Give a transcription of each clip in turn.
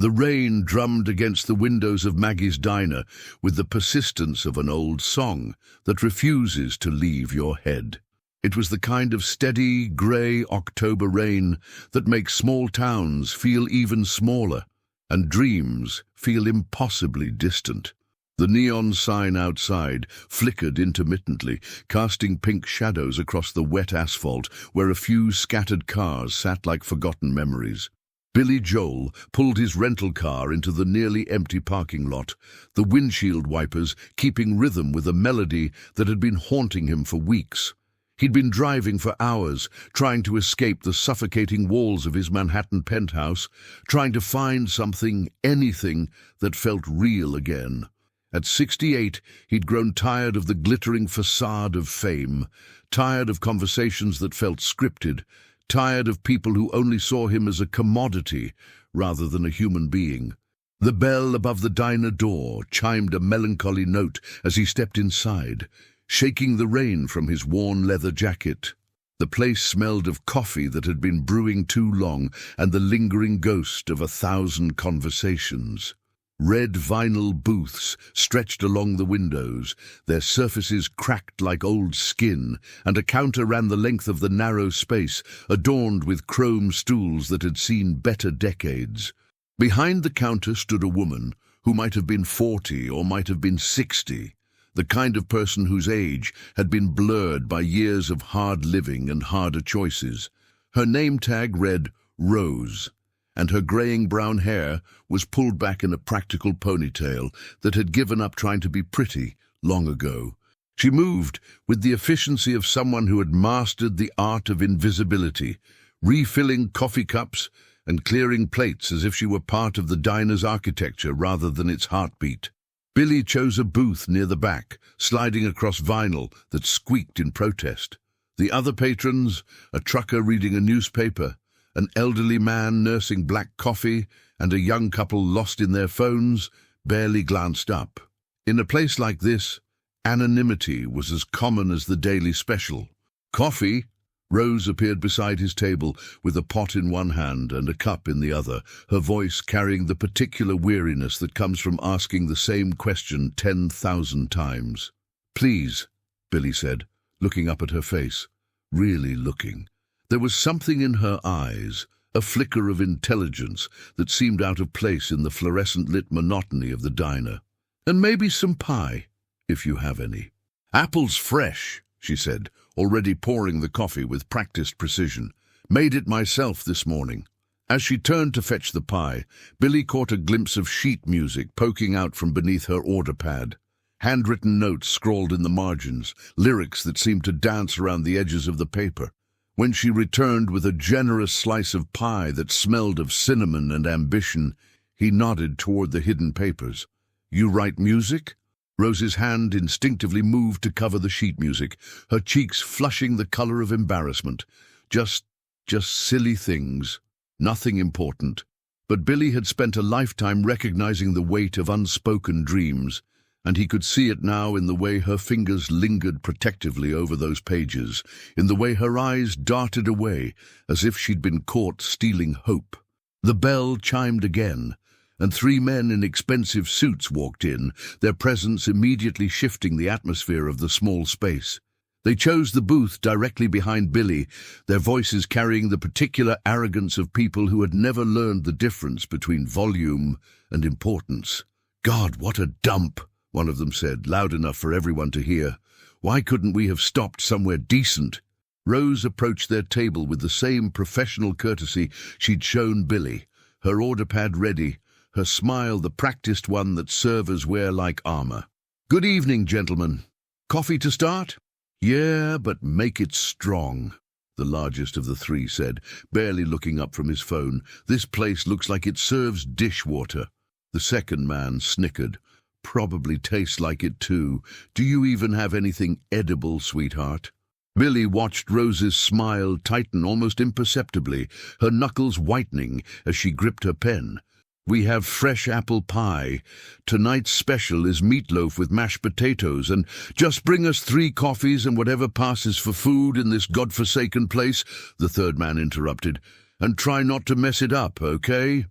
The rain drummed against the windows of Maggie's diner with the persistence of an old song that refuses to leave your head. It was the kind of steady, grey October rain that makes small towns feel even smaller and dreams feel impossibly distant. The neon sign outside flickered intermittently, casting pink shadows across the wet asphalt where a few scattered cars sat like forgotten memories. Billy Joel pulled his rental car into the nearly empty parking lot, the windshield wipers keeping rhythm with a melody that had been haunting him for weeks. He'd been driving for hours, trying to escape the suffocating walls of his Manhattan penthouse, trying to find something, anything, that felt real again. At 68, he'd grown tired of the glittering facade of fame, tired of conversations that felt scripted, tired of people who only saw him as a commodity rather than a human being. The bell above the diner door chimed a melancholy note as he stepped inside, shaking the rain from his worn leather jacket. The place smelled of coffee that had been brewing too long and the lingering ghost of 1,000 conversations. Red vinyl booths stretched along the windows, their surfaces cracked like old skin, and a counter ran the length of the narrow space, adorned with chrome stools that had seen better decades. Behind the counter stood a woman who might have been 40 or might have been 60, the kind of person whose age had been blurred by years of hard living and harder choices. Her name tag read Rose, and her graying brown hair was pulled back in a practical ponytail that had given up trying to be pretty long ago. She moved with the efficiency of someone who had mastered the art of invisibility, refilling coffee cups and clearing plates as if she were part of the diner's architecture rather than its heartbeat. Billy chose a booth near the back, sliding across vinyl that squeaked in protest. The other patrons, a trucker reading a newspaper, an elderly man nursing black coffee, and a young couple lost in their phones, barely glanced up. In a place like this, anonymity was as common as the daily special. Coffee? Rose appeared beside his table with a pot in one hand and a cup in the other, her voice carrying the particular weariness that comes from asking the same question 10,000 times. "Please," Billy said, looking up at her face. Really looking. There was something in her eyes, a flicker of intelligence that seemed out of place in the fluorescent-lit monotony of the diner. "And maybe some pie, if you have any." "Apples fresh," she said, already pouring the coffee with practiced precision. "Made it myself this morning." As she turned to fetch the pie, Billy caught a glimpse of sheet music poking out from beneath her order pad. Handwritten notes scrawled in the margins, lyrics that seemed to dance around the edges of the paper. When she returned with a generous slice of pie that smelled of cinnamon and ambition, he nodded toward the hidden papers. "You write music?" Rose's hand instinctively moved to cover the sheet music, her cheeks flushing the color of embarrassment. Just silly things. Nothing important. But Billy had spent a lifetime recognizing the weight of unspoken dreams, and he could see it now in the way her fingers lingered protectively over those pages, in the way her eyes darted away as if she'd been caught stealing hope. The bell chimed again, and 3 men in expensive suits walked in, their presence immediately shifting the atmosphere of the small space. They chose the booth directly behind Billy, their voices carrying the particular arrogance of people who had never learned the difference between volume and importance. "God, what a dump!" one of them said, loud enough for everyone to hear. "Why couldn't we have stopped somewhere decent?" Rose approached their table with the same professional courtesy she'd shown Billy, her order pad ready, her smile the practiced one that servers wear like armor. "Good evening, gentlemen. Coffee to start?" "Yeah, but make it strong," the largest of the 3 said, barely looking up from his phone. "This place looks like it serves dishwater." The second man snickered. "Probably tastes like it too. Do you even have anything edible, sweetheart?" Billy watched Rose's smile tighten almost imperceptibly, her knuckles whitening as she gripped her pen. "We have fresh apple pie. Tonight's special is meatloaf with mashed potatoes, and just bring us 3 coffees and whatever passes for food in this godforsaken place," the third man interrupted. "And try not to mess it up, okay?"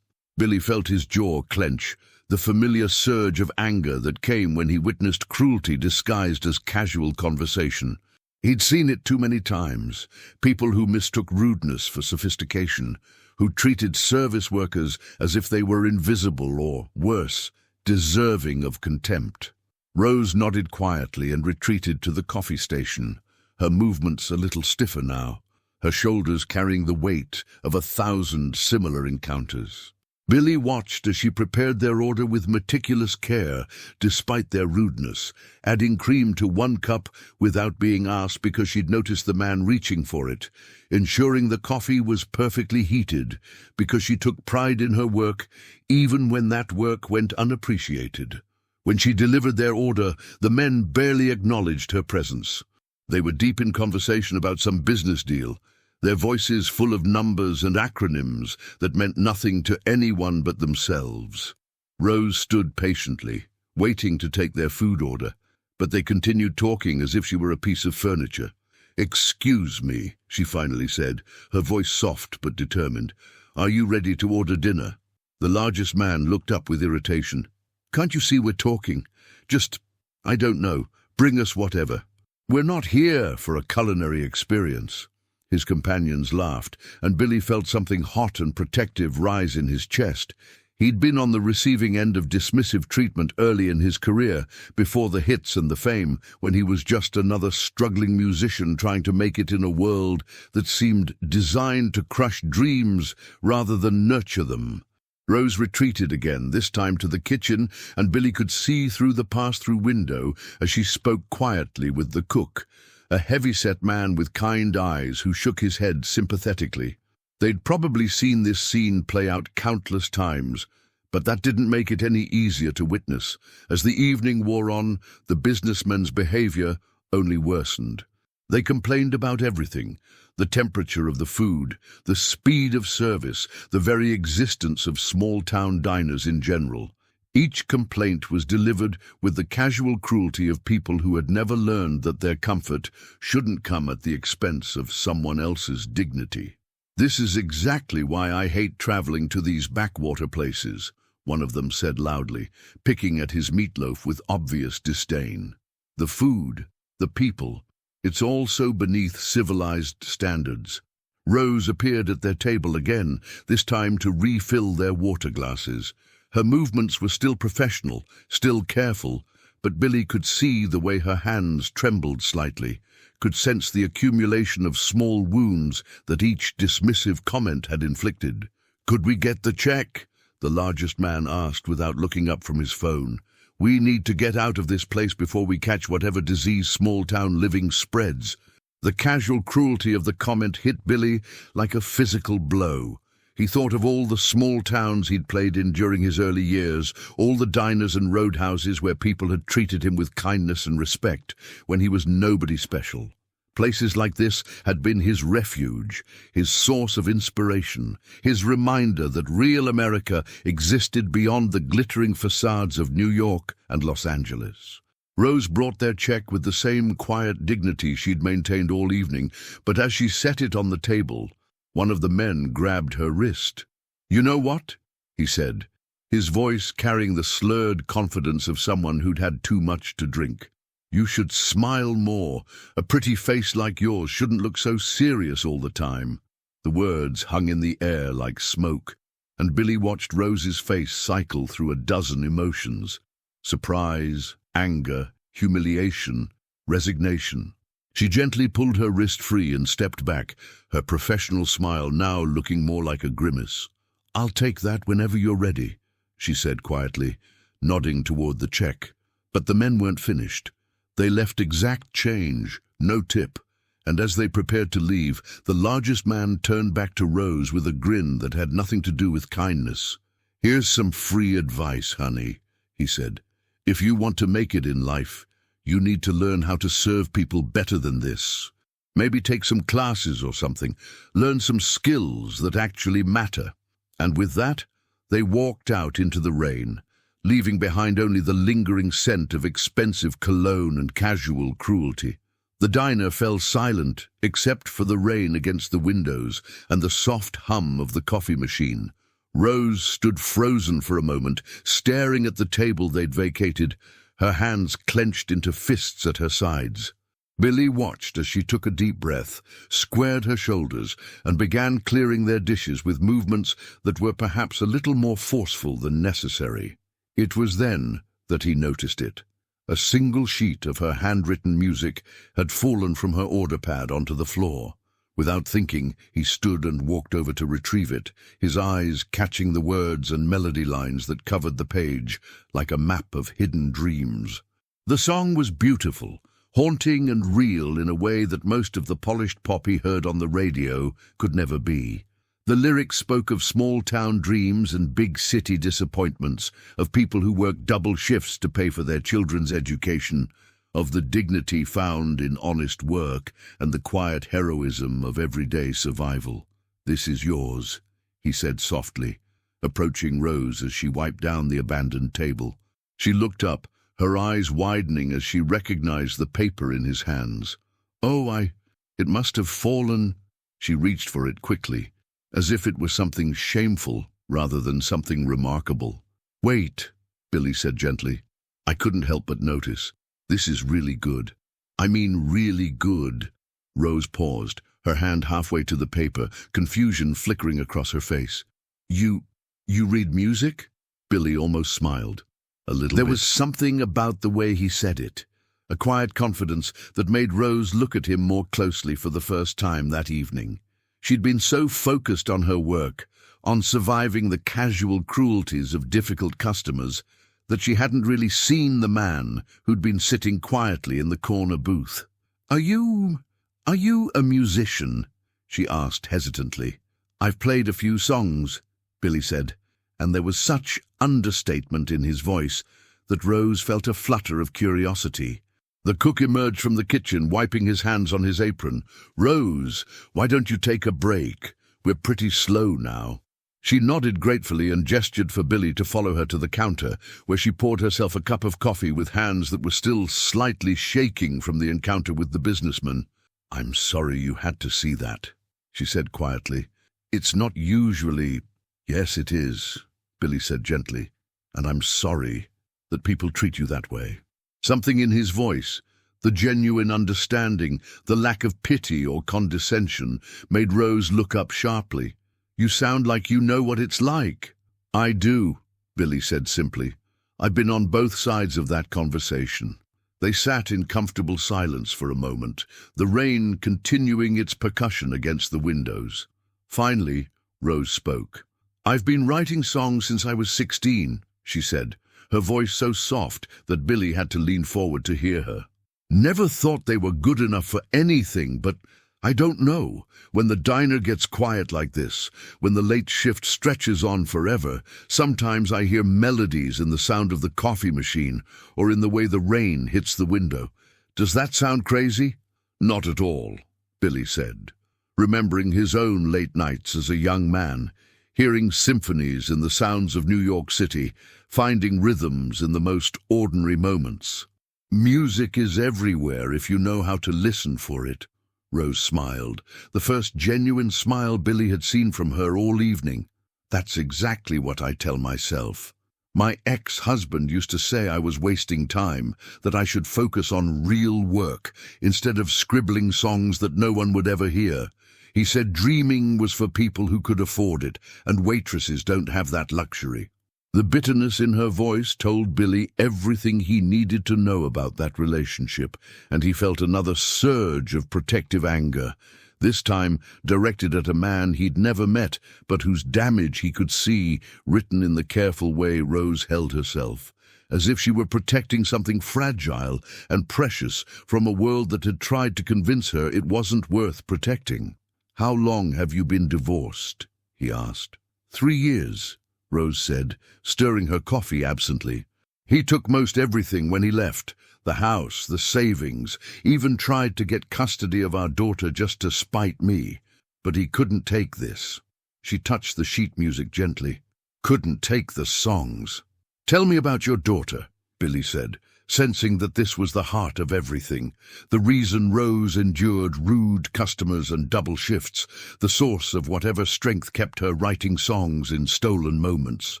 Billy felt his jaw clench, the familiar surge of anger that came when he witnessed cruelty disguised as casual conversation. He'd seen it too many times, people who mistook rudeness for sophistication, who treated service workers as if they were invisible or, worse, deserving of contempt. Rose nodded quietly and retreated to the coffee station, her movements a little stiffer now, her shoulders carrying the weight of 1,000 similar encounters. Billy watched as she prepared their order with meticulous care, despite their rudeness, adding cream to one cup without being asked because she'd noticed the man reaching for it, ensuring the coffee was perfectly heated because she took pride in her work even when that work went unappreciated. When she delivered their order, the men barely acknowledged her presence. They were deep in conversation about some business deal, their voices full of numbers and acronyms that meant nothing to anyone but themselves. Rose stood patiently, waiting to take their food order, but they continued talking as if she were a piece of furniture. "Excuse me," she finally said, her voice soft but determined. "Are you ready to order dinner?" The largest man looked up with irritation. "Can't you see we're talking? Just, I don't know, bring us whatever. We're not here for a culinary experience." His companions laughed, and Billy felt something hot and protective rise in his chest. He'd been on the receiving end of dismissive treatment early in his career, before the hits and the fame, when he was just another struggling musician trying to make it in a world that seemed designed to crush dreams rather than nurture them. Rose retreated again, this time to the kitchen, and Billy could see through the pass-through window as she spoke quietly with the cook, a heavy-set man with kind eyes who shook his head sympathetically. They'd probably seen this scene play out countless times, but that didn't make it any easier to witness. As the evening wore on, the businessmen's behavior only worsened. They complained about everything: the temperature of the food, the speed of service, the very existence of small-town diners in general. Each complaint was delivered with the casual cruelty of people who had never learned that their comfort shouldn't come at the expense of someone else's dignity. "This is exactly why I hate traveling to these backwater places," one of them said loudly, picking at his meatloaf with obvious disdain. "The food, the people, it's all so beneath civilized standards." Rose appeared at their table again, this time to refill their water glasses. Her movements were still professional, still careful, but Billy could see the way her hands trembled slightly, could sense the accumulation of small wounds that each dismissive comment had inflicted. "Could we get the check?" the largest man asked without looking up from his phone. "We need to get out of this place before we catch whatever disease small-town living spreads." The casual cruelty of the comment hit Billy like a physical blow. He thought of all the small towns he'd played in during his early years, all the diners and roadhouses where people had treated him with kindness and respect, when he was nobody special. Places like this had been his refuge, his source of inspiration, his reminder that real America existed beyond the glittering facades of New York and Los Angeles. Rose brought their check with the same quiet dignity she'd maintained all evening, but as she set it on the table, one of the men grabbed her wrist. "You know what?" he said, his voice carrying the slurred confidence of someone who'd had too much to drink. "You should smile more. A pretty face like yours shouldn't look so serious all the time." The words hung in the air like smoke, and Billy watched Rose's face cycle through a dozen emotions: surprise, anger, humiliation, resignation. She gently pulled her wrist free and stepped back, her professional smile now looking more like a grimace. "I'll take that whenever you're ready," she said quietly, nodding toward the check. But the men weren't finished. They left exact change, no tip, and as they prepared to leave, the largest man turned back to Rose with a grin that had nothing to do with kindness. "Here's some free advice, honey," he said. "If you want to make it in life, you need to learn how to serve people better than this. Maybe take some classes or something, learn some skills that actually matter." And with that, they walked out into the rain, leaving behind only the lingering scent of expensive cologne and casual cruelty. The diner fell silent, except for the rain against the windows and the soft hum of the coffee machine. Rose stood frozen for a moment, staring at the table they'd vacated, her hands clenched into fists at her sides. Billy watched as she took a deep breath, squared her shoulders, and began clearing their dishes with movements that were perhaps a little more forceful than necessary. It was then that he noticed it. A single sheet of her handwritten music had fallen from her order pad onto the floor. Without thinking, he stood and walked over to retrieve it, his eyes catching the words and melody lines that covered the page like a map of hidden dreams. The song was beautiful, haunting and real in a way that most of the polished pop he heard on the radio could never be. The lyrics spoke of small-town dreams and big-city disappointments, of people who worked double shifts to pay for their children's education, of the dignity found in honest work and the quiet heroism of everyday survival. "This is yours," he said softly, approaching Rose as she wiped down the abandoned table. She looked up, her eyes widening as she recognized the paper in his hands. It must have fallen." She reached for it quickly, as if it was something shameful rather than something remarkable. "Wait," Billy said gently. "I couldn't help but notice. This is really good. I mean really good." Rose paused, her hand halfway to the paper, confusion flickering across her face. You read music?" Billy almost smiled. A little There bit. Was something about the way he said it, a quiet confidence that made Rose look at him more closely for the first time that evening. She'd been so focused on her work, on surviving the casual cruelties of difficult customers, that she hadn't really seen the man who'd been sitting quietly in the corner booth. Are you a musician?" she asked hesitantly. "I've played a few songs," Billy said, and there was such understatement in his voice that Rose felt a flutter of curiosity. The cook emerged from the kitchen, wiping his hands on his apron. "Rose, why don't you take a break? We're pretty slow now." She nodded gratefully and gestured for Billy to follow her to the counter, where she poured herself a cup of coffee with hands that were still slightly shaking from the encounter with the businessman. "I'm sorry you had to see that," she said quietly. "It's not usually—" "Yes, it is," Billy said gently, "and I'm sorry that people treat you that way." Something in his voice, the genuine understanding, the lack of pity or condescension, made Rose look up sharply. "You sound like you know what it's like." "I do," Billy said simply. "I've been on both sides of that conversation." They sat in comfortable silence for a moment, the rain continuing its percussion against the windows. Finally, Rose spoke. "I've been writing songs since I was 16, she said, her voice so soft that Billy had to lean forward to hear her. "Never thought they were good enough for anything, but I don't know. When the diner gets quiet like this, when the late shift stretches on forever, sometimes I hear melodies in the sound of the coffee machine or in the way the rain hits the window. Does that sound crazy?" "Not at all," Billy said, remembering his own late nights as a young man, hearing symphonies in the sounds of New York City, finding rhythms in the most ordinary moments. "Music is everywhere if you know how to listen for it." Rose smiled, the first genuine smile Billy had seen from her all evening. "That's exactly what I tell myself. My ex-husband used to say I was wasting time, that I should focus on real work instead of scribbling songs that no one would ever hear. He said dreaming was for people who could afford it, and waitresses don't have that luxury." The bitterness in her voice told Billy everything he needed to know about that relationship, and he felt another surge of protective anger, this time directed at a man he'd never met, but whose damage he could see written in the careful way Rose held herself, as if she were protecting something fragile and precious from a world that had tried to convince her it wasn't worth protecting. "How long have you been divorced?" he asked. 3 years. Rose said, stirring her coffee absently. "He took most everything when he left, the house, the savings, even tried to get custody of our daughter just to spite me. But he couldn't take this." She touched the sheet music gently. "Couldn't take the songs." "Tell me about your daughter," Billy said, sensing that this was the heart of everything, the reason Rose endured rude customers and double shifts, the source of whatever strength kept her writing songs in stolen moments.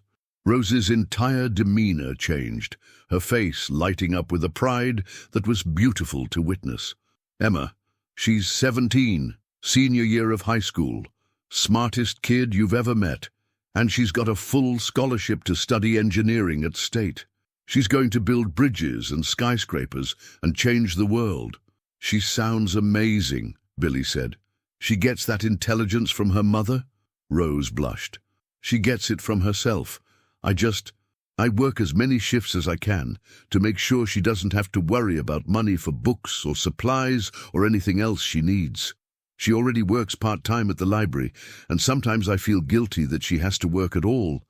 Rose's entire demeanor changed, her face lighting up with a pride that was beautiful to witness. "Emma, she's 17, senior year of high school, smartest kid you've ever met, and she's got a full scholarship to study engineering at State. She's going to build bridges and skyscrapers and change the world." "She sounds amazing," Billy said. "She gets that intelligence from her mother?" Rose blushed. "She gets it from herself. I work as many shifts as I can to make sure she doesn't have to worry about money for books or supplies or anything else she needs. She already works part-time at the library, and sometimes I feel guilty that she has to work at all.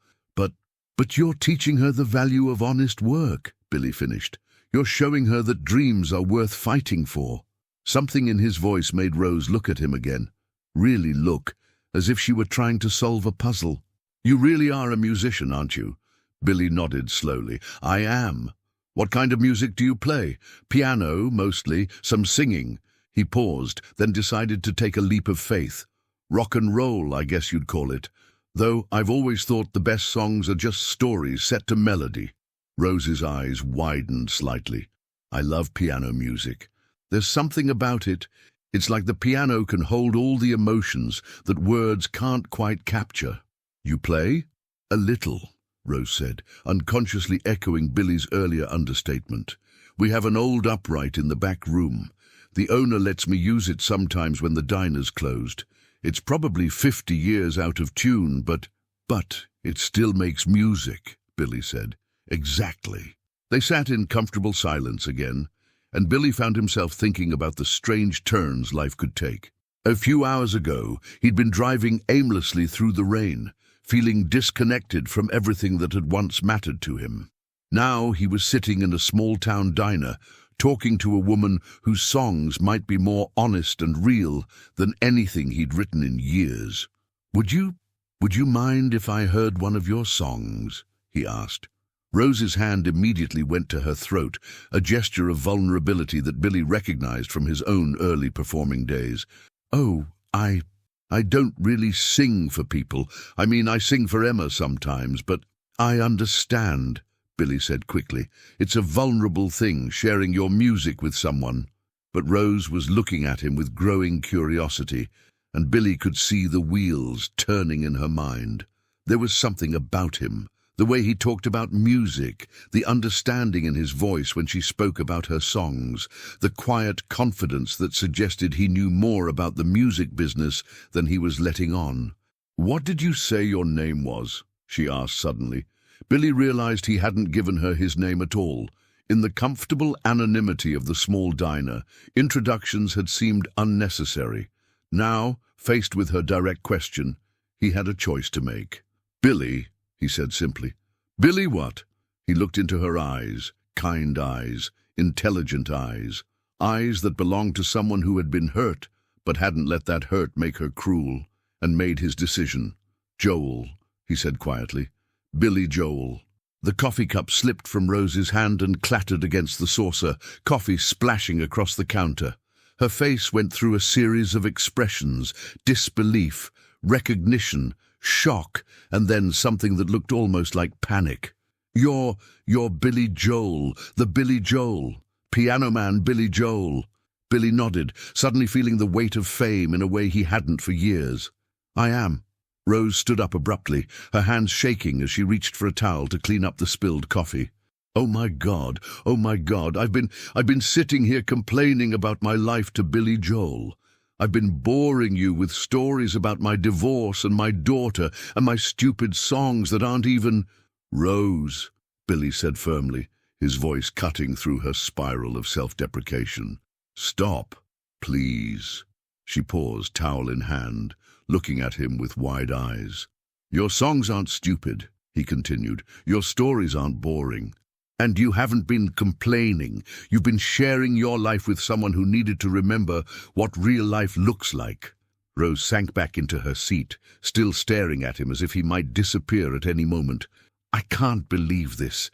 But you're teaching her the value of honest work," Billy finished. "You're showing her that dreams are worth fighting for." Something in his voice made Rose look at him again. Really look, as if she were trying to solve a puzzle. "You really are a musician, aren't you?" Billy nodded slowly. "I am." "What kind of music do you play?" "Piano, mostly, some singing." He paused, then decided to take a leap of faith. "Rock and roll, I guess you'd call it. Though I've always thought the best songs are just stories set to melody." Rose's eyes widened slightly. "I love piano music. There's something about it. It's like the piano can hold all the emotions that words can't quite capture." "You play?" "A little," Rose said, unconsciously echoing Billy's earlier understatement. "We have an old upright in the back room. The owner lets me use it sometimes when the diner's closed. It's probably 50 years out of tune, but it still makes music," Billy said. "Exactly." They sat in comfortable silence again, and Billy found himself thinking about the strange turns life could take. A few hours ago, he'd been driving aimlessly through the rain, feeling disconnected from everything that had once mattered to him. Now he was sitting in a small-town diner, talking to a woman whose songs might be more honest and real than anything he'd written in years. Would you mind if I heard one of your songs?" he asked. Rose's hand immediately went to her throat, a gesture of vulnerability that Billy recognized from his own early performing days. "Oh, I don't really sing for people. I mean, I sing for Emma sometimes, but—" "I understand," Billy said quickly. "It's a vulnerable thing, sharing your music with someone." But Rose was looking at him with growing curiosity, and Billy could see the wheels turning in her mind. There was something about him, the way he talked about music, the understanding in his voice when she spoke about her songs, the quiet confidence that suggested he knew more about the music business than he was letting on. "What did you say your name was?" she asked suddenly. Billy realized he hadn't given her his name at all. In the comfortable anonymity of the small diner, introductions had seemed unnecessary. Now, faced with her direct question, he had a choice to make. "Billy," he said simply. "Billy what?" He looked into her eyes, kind eyes, intelligent eyes, eyes that belonged to someone who had been hurt, but hadn't let that hurt make her cruel, and made his decision. "Joel," he said quietly. "Billy Joel." The coffee cup slipped from Rose's hand and clattered against the saucer, coffee splashing across the counter. Her face went through a series of expressions: disbelief, recognition, shock, and then something that looked almost like panic. You're Billy Joel, the Billy Joel, Piano Man Billy Joel." Billy nodded, suddenly feeling the weight of fame in a way he hadn't for years. "I am." Rose stood up abruptly, her hands shaking as she reached for a towel to clean up the spilled coffee. Oh my God, I've been sitting here complaining about my life to Billy Joel. I've been boring you with stories about my divorce and my daughter and my stupid songs that aren't even—" "Rose," Billy said firmly, his voice cutting through her spiral of self-deprecation. "Stop, please." She paused, towel in hand, looking at him with wide eyes. "Your songs aren't stupid," he continued. "Your stories aren't boring. And you haven't been complaining. You've been sharing your life with someone who needed to remember what real life looks like." Rose sank back into her seat, still staring at him as if he might disappear at any moment. "I can't believe this.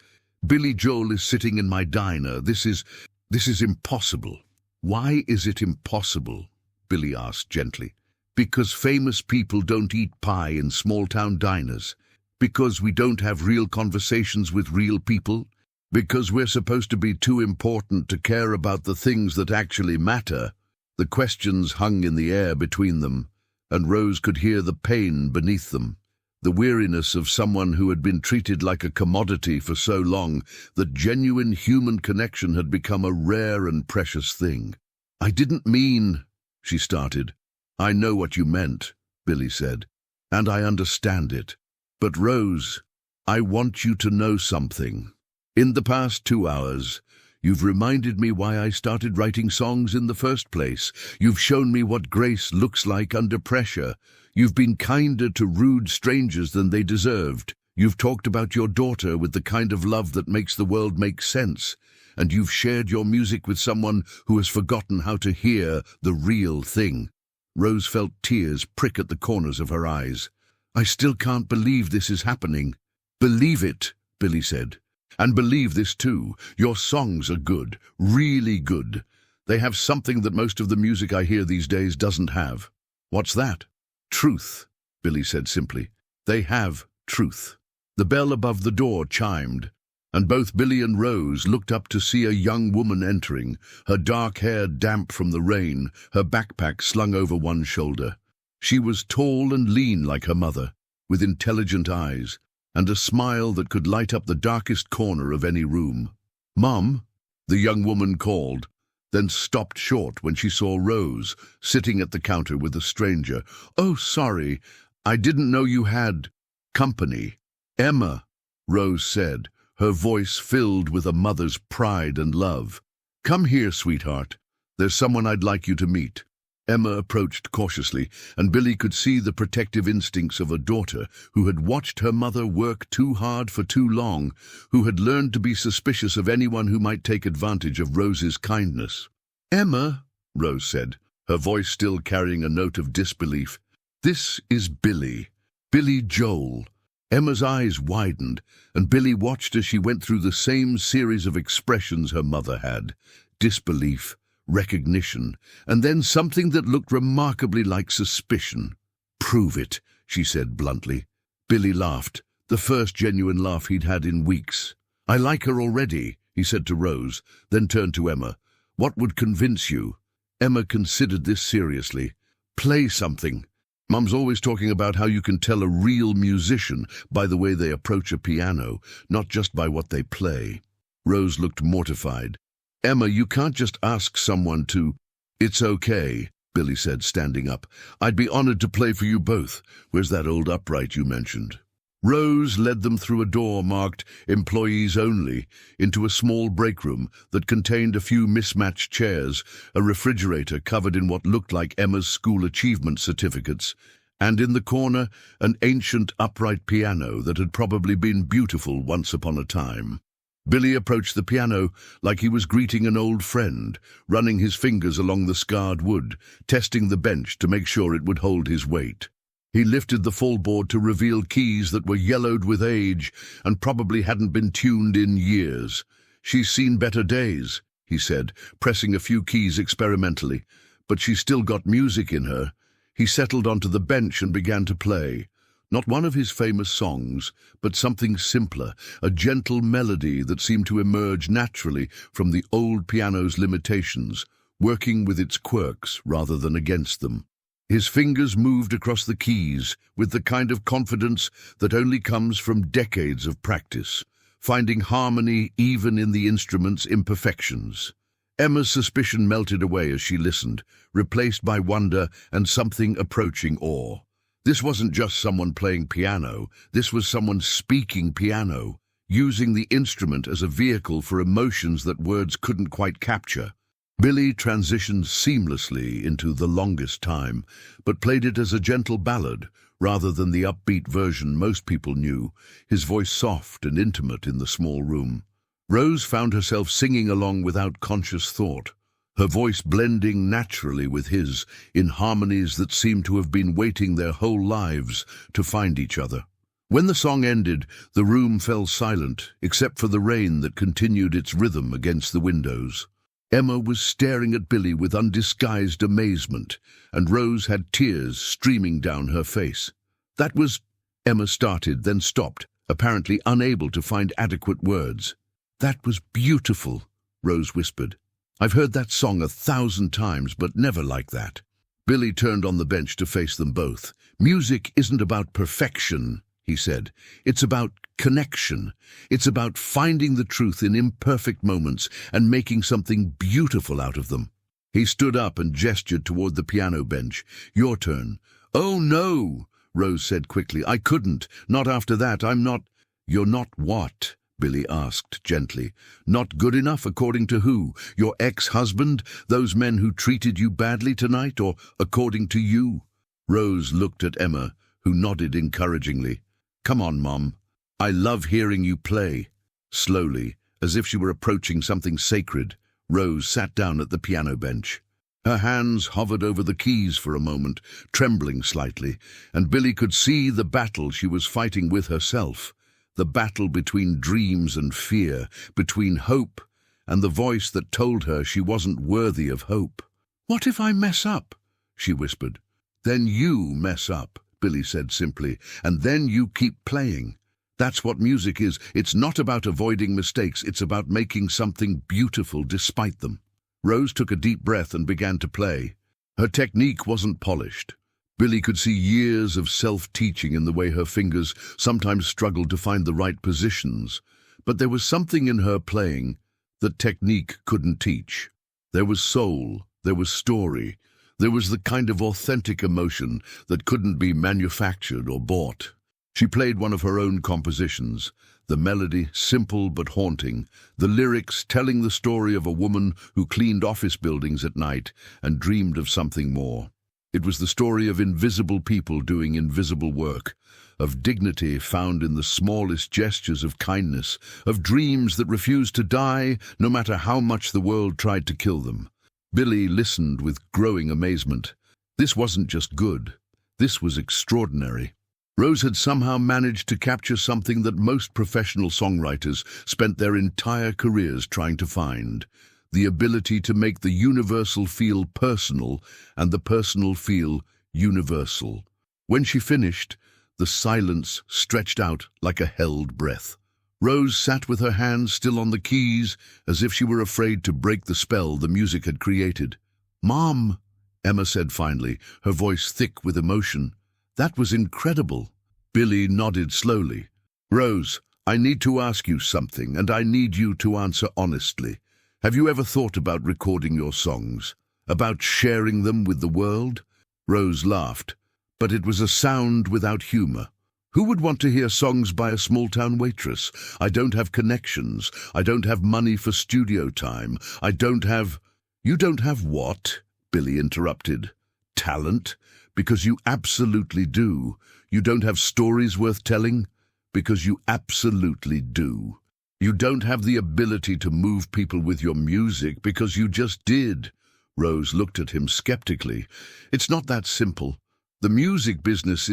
Billy Joel is sitting in my diner. This is impossible." "Why is it impossible?" Billy asked gently. "Because famous people don't eat pie in small-town diners. Because we don't have real conversations with real people. Because we're supposed to be too important to care about the things that actually matter." The questions hung in the air between them, and Rose could hear the pain beneath them, the weariness of someone who had been treated like a commodity for so long that genuine human connection had become a rare and precious thing. "I didn't mean," she started. "I know what you meant," Billy said, "and I understand it. But Rose, I want you to know something. In the past 2 hours, you've reminded me why I started writing songs in the first place. You've shown me what grace looks like under pressure. You've been kinder to rude strangers than they deserved. You've talked about your daughter with the kind of love that makes the world make sense. And you've shared your music with someone who has forgotten how to hear the real thing." Rose felt tears prick at the corners of her eyes. "I still can't believe this is happening." "Believe it," Billy said. "And believe this too. Your songs are good, really good. They have something that most of the music I hear these days doesn't have." "What's that?" "Truth," Billy said simply. "They have truth." The bell above the door chimed, and both Billy and Rose looked up to see a young woman entering, her dark hair damp from the rain, her backpack slung over one shoulder. She was tall and lean like her mother, with intelligent eyes, and a smile that could light up the darkest corner of any room. "Mom," the young woman called, then stopped short when she saw Rose sitting at the counter with a stranger. "Oh, sorry, I didn't know you had company." "Emma," Rose said, her voice filled with a mother's pride and love. "Come here, sweetheart. There's someone I'd like you to meet." Emma approached cautiously, and Billy could see the protective instincts of a daughter who had watched her mother work too hard for too long, who had learned to be suspicious of anyone who might take advantage of Rose's kindness. "Emma," Rose said, her voice still carrying a note of disbelief, "this is Billy. Billy Joel." Emma's eyes widened, and Billy watched as she went through the same series of expressions her mother had: disbelief, recognition, and then something that looked remarkably like suspicion. "Prove it," she said bluntly. Billy laughed, the first genuine laugh he'd had in weeks. "I like her already," he said to Rose, then turned to Emma. "What would convince you?" Emma considered this seriously. "Play something. Mum's always talking about how you can tell a real musician by the way they approach a piano, not just by what they play." Rose looked mortified. "Emma, you can't just ask someone to—" "It's okay," Billy said, standing up. "I'd be honored to play for you both. Where's that old upright you mentioned?" Rose led them through a door marked "Employees Only" into a small break room that contained a few mismatched chairs, a refrigerator covered in what looked like Emma's school achievement certificates, and in the corner an ancient upright piano that had probably been beautiful once upon a time. Billy approached the piano like he was greeting an old friend, running his fingers along the scarred wood, testing the bench to make sure it would hold his weight. He lifted the fallboard to reveal keys that were yellowed with age and probably hadn't been tuned in years. "She's seen better days," he said, pressing a few keys experimentally, "but she's still got music in her." He settled onto the bench and began to play. Not one of his famous songs, but something simpler, a gentle melody that seemed to emerge naturally from the old piano's limitations, working with its quirks rather than against them. His fingers moved across the keys with the kind of confidence that only comes from decades of practice, finding harmony even in the instrument's imperfections. Emma's suspicion melted away as she listened, replaced by wonder and something approaching awe. This wasn't just someone playing piano, this was someone speaking piano, using the instrument as a vehicle for emotions that words couldn't quite capture. Billy transitioned seamlessly into The Longest Time, but played it as a gentle ballad rather than the upbeat version most people knew, his voice soft and intimate in the small room. Rose found herself singing along without conscious thought, her voice blending naturally with his in harmonies that seemed to have been waiting their whole lives to find each other. When the song ended, the room fell silent, except for the rain that continued its rhythm against the windows. Emma was staring at Billy with undisguised amazement, and Rose had tears streaming down her face. "That was—" Emma started, then stopped, apparently unable to find adequate words. "That was beautiful," Rose whispered. "I've heard that song 1,000 times, but never like that." Billy turned on the bench to face them both. "Music isn't about perfection," he said. "It's about connection. It's about finding the truth in imperfect moments and making something beautiful out of them." He stood up and gestured toward the piano bench. "Your turn." "Oh, no," Rose said quickly. "I couldn't. Not after that. I'm not—" "You're not what?" Billy asked gently. "Not good enough according to who? Your ex-husband? Those men who treated you badly tonight? Or according to you?" Rose looked at Emma, who nodded encouragingly. "Come on, Mom. I love hearing you play." Slowly, as if she were approaching something sacred, Rose sat down at the piano bench. Her hands hovered over the keys for a moment, trembling slightly, and Billy could see the battle she was fighting with herself. The battle between dreams and fear, between hope and the voice that told her she wasn't worthy of hope. "What if I mess up?" she whispered. "Then you mess up," Billy said simply, "and then you keep playing. That's what music is. It's not about avoiding mistakes, it's about making something beautiful despite them." Rose took a deep breath and began to play. Her technique wasn't polished. Billy could see years of self-teaching in the way her fingers sometimes struggled to find the right positions. But there was something in her playing that technique couldn't teach. There was soul, there was story, there was the kind of authentic emotion that couldn't be manufactured or bought. She played one of her own compositions, the melody simple but haunting, the lyrics telling the story of a woman who cleaned office buildings at night and dreamed of something more. It was the story of invisible people doing invisible work, of dignity found in the smallest gestures of kindness, of dreams that refused to die no matter how much the world tried to kill them. Billy listened with growing amazement. This wasn't just good. This was extraordinary. Rose had somehow managed to capture something that most professional songwriters spent their entire careers trying to find: the ability to make the universal feel personal and the personal feel universal. When she finished, the silence stretched out like a held breath. Rose sat with her hands still on the keys, as if she were afraid to break the spell the music had created. "Mom," Emma said finally, her voice thick with emotion. "That was incredible." Billy nodded slowly. "Rose, I need to ask you something, and I need you to answer honestly. Have you ever thought about recording your songs? About sharing them with the world?" Rose laughed, but it was a sound without humor. "Who would want to hear songs by a small-town waitress? I don't have connections. I don't have money for studio time. I don't have—" "You don't have what?" Billy interrupted. "Talent? Because you absolutely do. You don't have stories worth telling? Because you absolutely do. You don't have the ability to move people with your music because you just did." Rose looked at him skeptically. "It's not that simple. The music business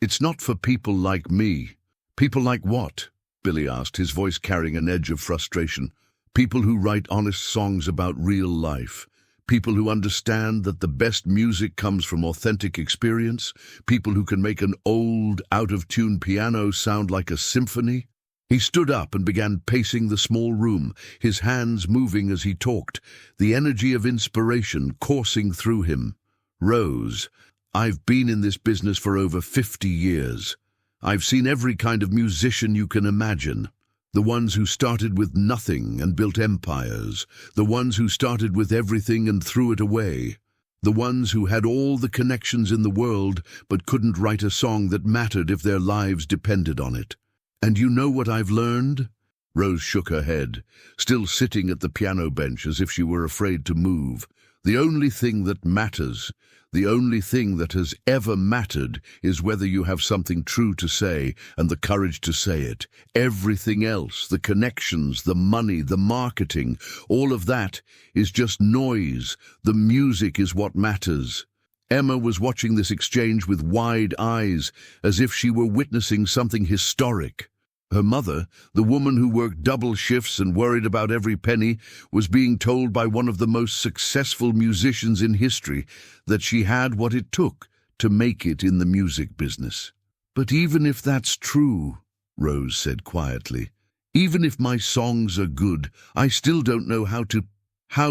it's not for people like me." "People like what?" Billy asked, his voice carrying an edge of frustration. "People who write honest songs about real life. People who understand that the best music comes from authentic experience. People who can make an old, out-of-tune piano sound like a symphony." He stood up and began pacing the small room, his hands moving as he talked, the energy of inspiration coursing through him. "Rose, I've been in this business for over 50 years. I've seen every kind of musician you can imagine. The ones who started with nothing and built empires. The ones who started with everything and threw it away. The ones who had all the connections in the world but couldn't write a song that mattered if their lives depended on it. And you know what I've learned?" Rose shook her head, still sitting at the piano bench as if she were afraid to move. "The only thing that matters, the only thing that has ever mattered, is whether you have something true to say and the courage to say it. Everything else, the connections, the money, the marketing, all of that is just noise. The music is what matters." Emma was watching this exchange with wide eyes, as if she were witnessing something historic. Her mother, the woman who worked double shifts and worried about every penny, was being told by one of the most successful musicians in history that she had what it took to make it in the music business. "But even if that's true," Rose said quietly, "even if my songs are good, I still don't know how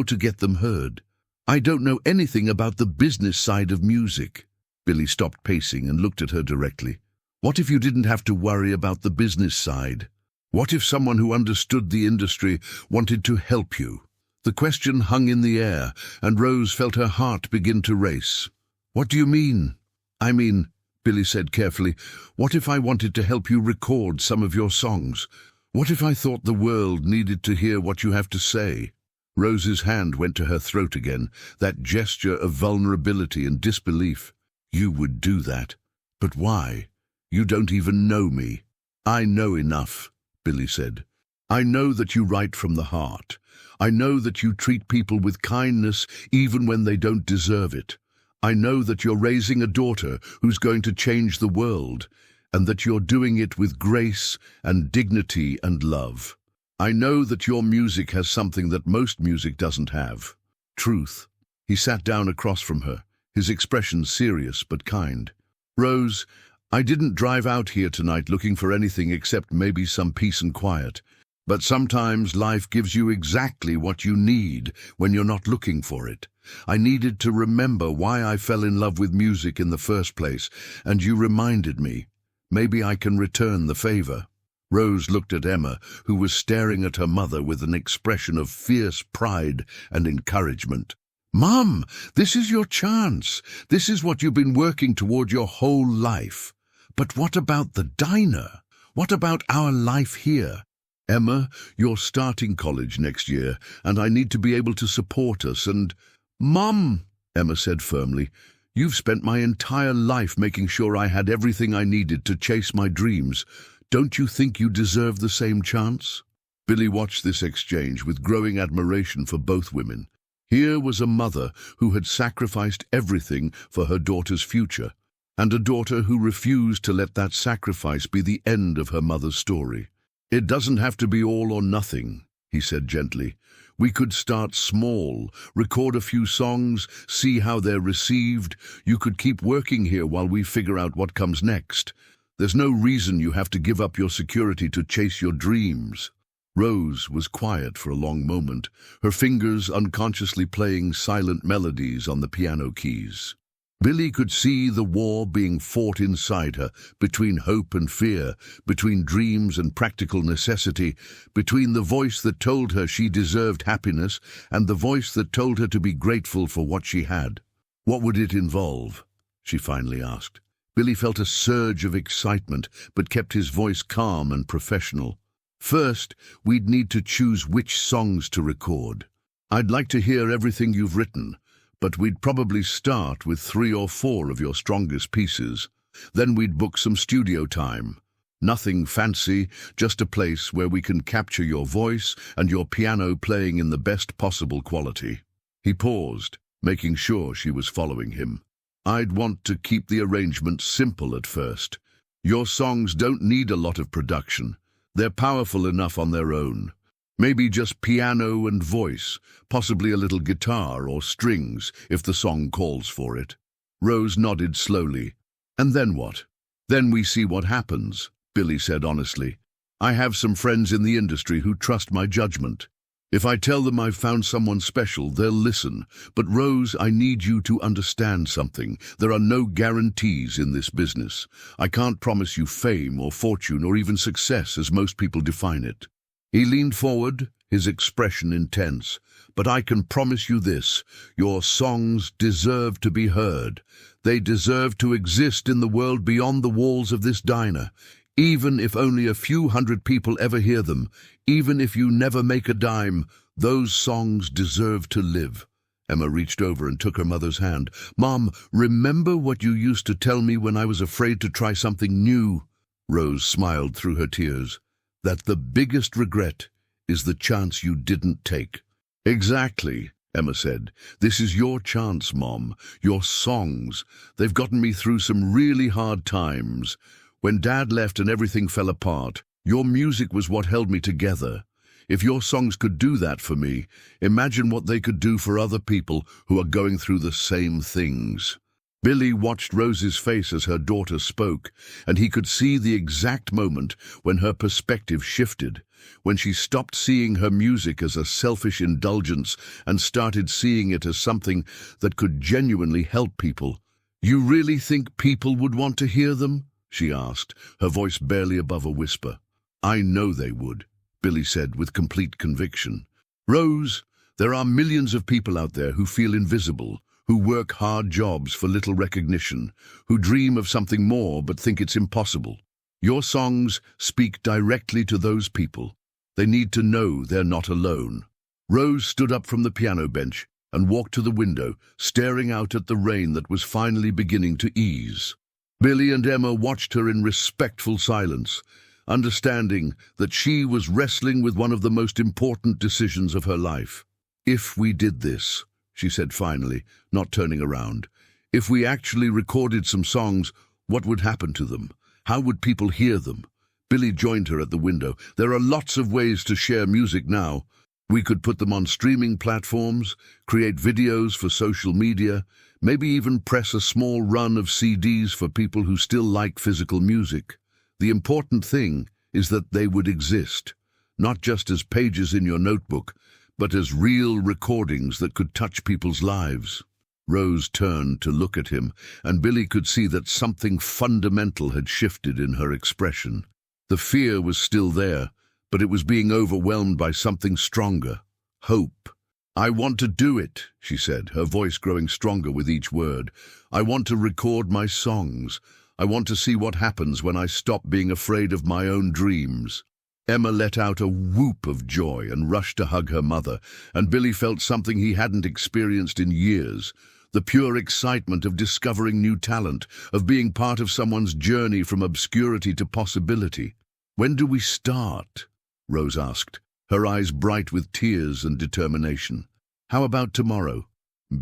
to get them heard. I don't know anything about the business side of music." Billy stopped pacing and looked at her directly. "What if you didn't have to worry about the business side? What if someone who understood the industry wanted to help you?" The question hung in the air, and Rose felt her heart begin to race. "What do you mean?" "I mean," Billy said carefully, "what if I wanted to help you record some of your songs? What if I thought the world needed to hear what you have to say?" Rose's hand went to her throat again, that gesture of vulnerability and disbelief. "You would do that? But why? You don't even know me." "I know enough," Billy said. "I know that you write from the heart. I know that you treat people with kindness even when they don't deserve it. I know that you're raising a daughter who's going to change the world, and that you're doing it with grace and dignity and love. I know that your music has something that most music doesn't have: truth." He sat down across from her, his expression serious but kind. "Rose, I didn't drive out here tonight looking for anything except maybe some peace and quiet. But sometimes life gives you exactly what you need when you're not looking for it. I needed to remember why I fell in love with music in the first place, and you reminded me. Maybe I can return the favor." Rose looked at Emma, who was staring at her mother with an expression of fierce pride and encouragement. "Mom, this is your chance. This is what you've been working toward your whole life. But what about the diner? What about our life here? Emma, you're starting college next year, and I need to be able to support us and—" "Mom," Emma said firmly, "you've spent my entire life making sure I had everything I needed to chase my dreams. Don't you think you deserve the same chance?" Billy watched this exchange with growing admiration for both women. Here was a mother who had sacrificed everything for her daughter's future, and a daughter who refused to let that sacrifice be the end of her mother's story. "It doesn't have to be all or nothing," he said gently. "We could start small, record a few songs, see how they're received. You could keep working here while we figure out what comes next. There's no reason you have to give up your security to chase your dreams." Rose was quiet for a long moment, her fingers unconsciously playing silent melodies on the piano keys. Billy could see the war being fought inside her, between hope and fear, between dreams and practical necessity, between the voice that told her she deserved happiness and the voice that told her to be grateful for what she had. "What would it involve?" she finally asked. Billy felt a surge of excitement, but kept his voice calm and professional. "First, we'd need to choose which songs to record. I'd like to hear everything you've written, but we'd probably start with 3 or 4 of your strongest pieces. Then we'd book some studio time. Nothing fancy, just a place where we can capture your voice and your piano playing in the best possible quality." He paused, making sure she was following him. "I'd want to keep the arrangement simple at first. Your songs don't need a lot of production. They're powerful enough on their own. Maybe just piano and voice, possibly a little guitar or strings if the song calls for it." Rose nodded slowly. "And then what?" "Then we see what happens," Billy said honestly. "I have some friends in the industry who trust my judgment. If I tell them I've found someone special, they'll listen. But Rose, I need you to understand something. There are no guarantees in this business. I can't promise you fame or fortune or even success as most people define it." He leaned forward, his expression intense. "But I can promise you this: your songs deserve to be heard. They deserve to exist in the world beyond the walls of this diner. Even if only a few hundred people ever hear them, even if you never make a dime, those songs deserve to live." Emma reached over and took her mother's hand. "Mom, remember what you used to tell me when I was afraid to try something new?" Rose smiled through her tears. "That the biggest regret is the chance you didn't take." "Exactly," Emma said. "This is your chance, Mom. Your songs. They've gotten me through some really hard times. When Dad left and everything fell apart, your music was what held me together. If your songs could do that for me, imagine what they could do for other people who are going through the same things." Billy watched Rose's face as her daughter spoke, and he could see the exact moment when her perspective shifted, when she stopped seeing her music as a selfish indulgence and started seeing it as something that could genuinely help people. "You really think people would want to hear them?" she asked, her voice barely above a whisper. "I know they would," Billy said with complete conviction. "Rose, there are millions of people out there who feel invisible, who work hard jobs for little recognition, who dream of something more but think it's impossible. Your songs speak directly to those people. They need to know they're not alone." Rose stood up from the piano bench and walked to the window, staring out at the rain that was finally beginning to ease. Billy and Emma watched her in respectful silence, understanding that she was wrestling with one of the most important decisions of her life. "If we did this," she said finally, not turning around, "if we actually recorded some songs, what would happen to them? How would people hear them?" Billy joined her at the window. "There are lots of ways to share music now. We could put them on streaming platforms, create videos for social media, maybe even press a small run of CDs for people who still like physical music. The important thing is that they would exist, not just as pages in your notebook, but as real recordings that could touch people's lives." Rose turned to look at him, and Billy could see that something fundamental had shifted in her expression. The fear was still there, but it was being overwhelmed by something stronger: hope. "I want to do it," she said, her voice growing stronger with each word. "I want to record my songs. I want to see what happens when I stop being afraid of my own dreams." Emma let out a whoop of joy and rushed to hug her mother, and Billy felt something he hadn't experienced in years: the pure excitement of discovering new talent, of being part of someone's journey from obscurity to possibility. "When do we start?" Rose asked, her eyes bright with tears and determination. "How about tomorrow?"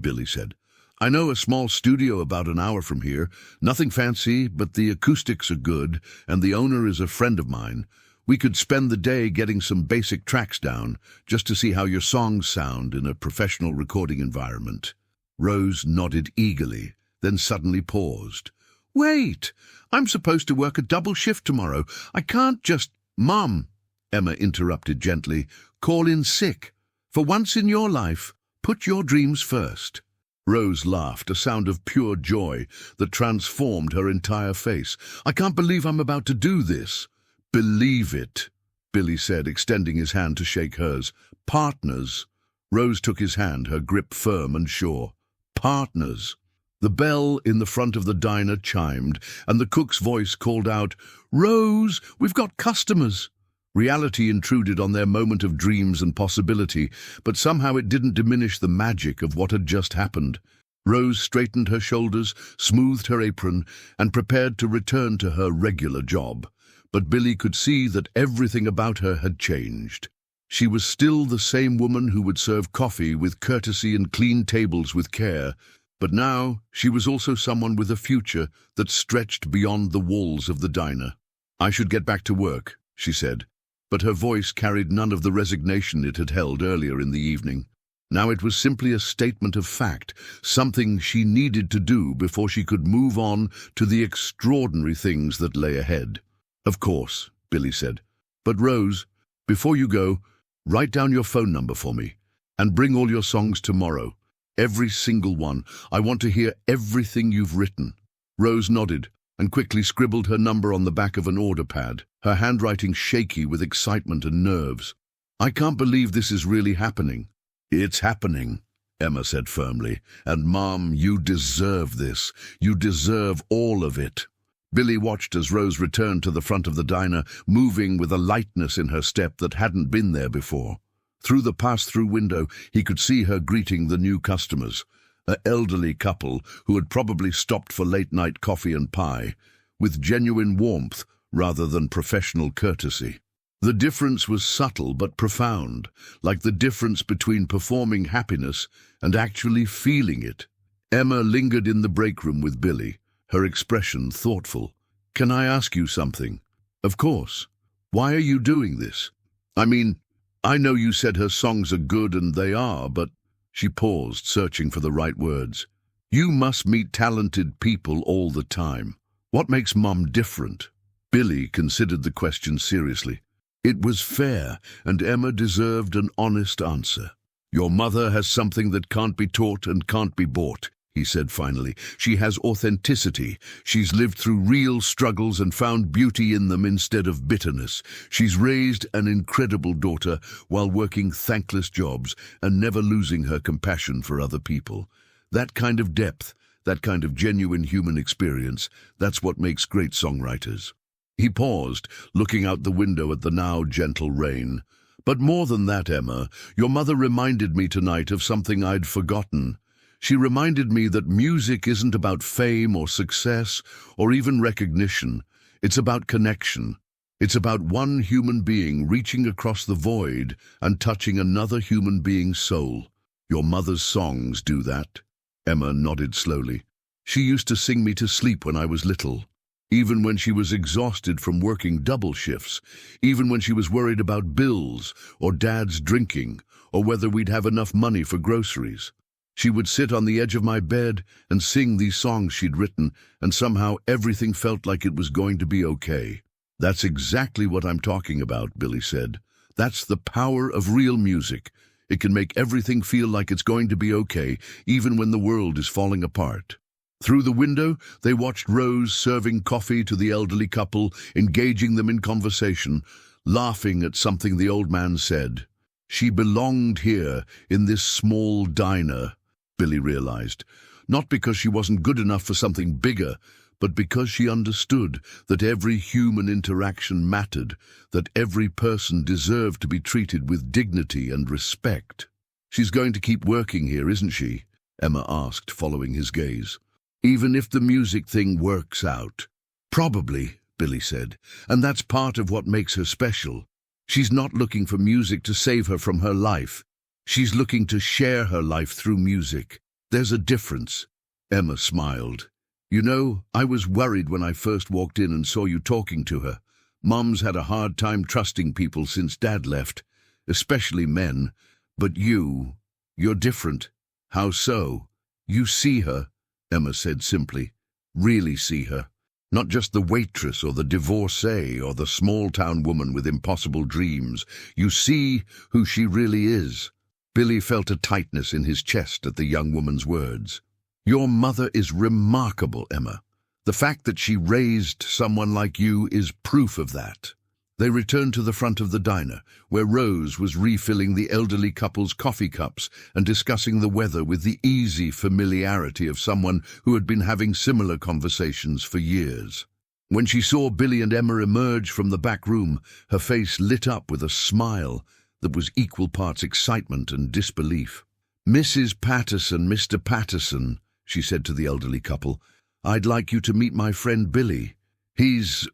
Billy said. "I know a small studio about an hour from here. Nothing fancy, but the acoustics are good, and the owner is a friend of mine. We could spend the day getting some basic tracks down, just to see how your songs sound in a professional recording environment." Rose nodded eagerly, then suddenly paused. "Wait! I'm supposed to work a double shift tomorrow. I can't just—" "Mom," Emma interrupted gently, "call in sick. For once in your life, put your dreams first." Rose laughed, a sound of pure joy that transformed her entire face. "I can't believe I'm about to do this." "Believe it," Billy said, extending his hand to shake hers. "Partners." Rose took his hand, her grip firm and sure. "Partners." The bell in the front of the diner chimed, and the cook's voice called out, "Rose, we've got customers." Reality intruded on their moment of dreams and possibility, but somehow it didn't diminish the magic of what had just happened. Rose straightened her shoulders, smoothed her apron, and prepared to return to her regular job. But Billy could see that everything about her had changed. She was still the same woman who would serve coffee with courtesy and clean tables with care, but now she was also someone with a future that stretched beyond the walls of the diner. "I should get back to work," she said, but her voice carried none of the resignation it had held earlier in the evening. Now it was simply a statement of fact, something she needed to do before she could move on to the extraordinary things that lay ahead. "Of course," Billy said. "But Rose, before you go, write down your phone number for me, and bring all your songs tomorrow. Every single one. I want to hear everything you've written." Rose nodded and quickly scribbled her number on the back of an order pad, her handwriting shaky with excitement and nerves. "I can't believe this is really happening." "It's happening," Emma said firmly, "and Mom, you deserve this. You deserve all of it." Billy watched as Rose returned to the front of the diner, moving with a lightness in her step that hadn't been there before. Through the pass-through window, he could see her greeting the new customers, an elderly couple who had probably stopped for late-night coffee and pie, with genuine warmth rather than professional courtesy. The difference was subtle but profound, like the difference between performing happiness and actually feeling it. Emma lingered in the break room with Billy, her expression thoughtful. "Can I ask you something?" "Of course. Why are you doing this? I mean, I know you said her songs are good, and they are, but—" She paused, searching for the right words. "You must meet talented people all the time. What makes Mom different?" Billy considered the question seriously. It was fair, and Emma deserved an honest answer. "Your mother has something that can't be taught and can't be bought," he said finally. "She has authenticity. She's lived through real struggles and found beauty in them instead of bitterness. She's raised an incredible daughter while working thankless jobs and never losing her compassion for other people. That kind of depth, that kind of genuine human experience, that's what makes great songwriters." He paused, looking out the window at the now gentle rain. "But more than that, Emma, your mother reminded me tonight of something I'd forgotten. She reminded me that music isn't about fame or success or even recognition. It's about connection. It's about one human being reaching across the void and touching another human being's soul. Your mother's songs do that." Emma nodded slowly. "She used to sing me to sleep when I was little. Even when she was exhausted from working double shifts, even when she was worried about bills or Dad's drinking or whether we'd have enough money for groceries. She would sit on the edge of my bed and sing these songs she'd written, and somehow everything felt like it was going to be okay." "That's exactly what I'm talking about," Billy said. "That's the power of real music. It can make everything feel like it's going to be okay, even when the world is falling apart." Through the window, they watched Rose serving coffee to the elderly couple, engaging them in conversation, laughing at something the old man said. She belonged here, in this small diner, Billy realized, not because she wasn't good enough for something bigger, but because she understood that every human interaction mattered, that every person deserved to be treated with dignity and respect. "She's going to keep working here, isn't she?" Emma asked, following his gaze. "Even if the music thing works out?" "Probably," Billy said, "and that's part of what makes her special. She's not looking for music to save her from her life. She's looking to share her life through music. There's a difference." Emma smiled. "You know, I was worried when I first walked in and saw you talking to her. Mom's had a hard time trusting people since Dad left, especially men. But you're different." "How so?" "You see her," Emma said simply. "Really see her. Not just the waitress or the divorcee or the small-town woman with impossible dreams. You see who she really is." Billy felt a tightness in his chest at the young woman's words. "Your mother is remarkable, Emma. The fact that she raised someone like you is proof of that." They returned to the front of the diner, where Rose was refilling the elderly couple's coffee cups and discussing the weather with the easy familiarity of someone who had been having similar conversations for years. When she saw Billy and Emma emerge from the back room, her face lit up with a smile that was equal parts excitement and disbelief. "Mrs. Patterson, Mr. Patterson," she said to the elderly couple, "I'd like you to meet my friend Billy. He's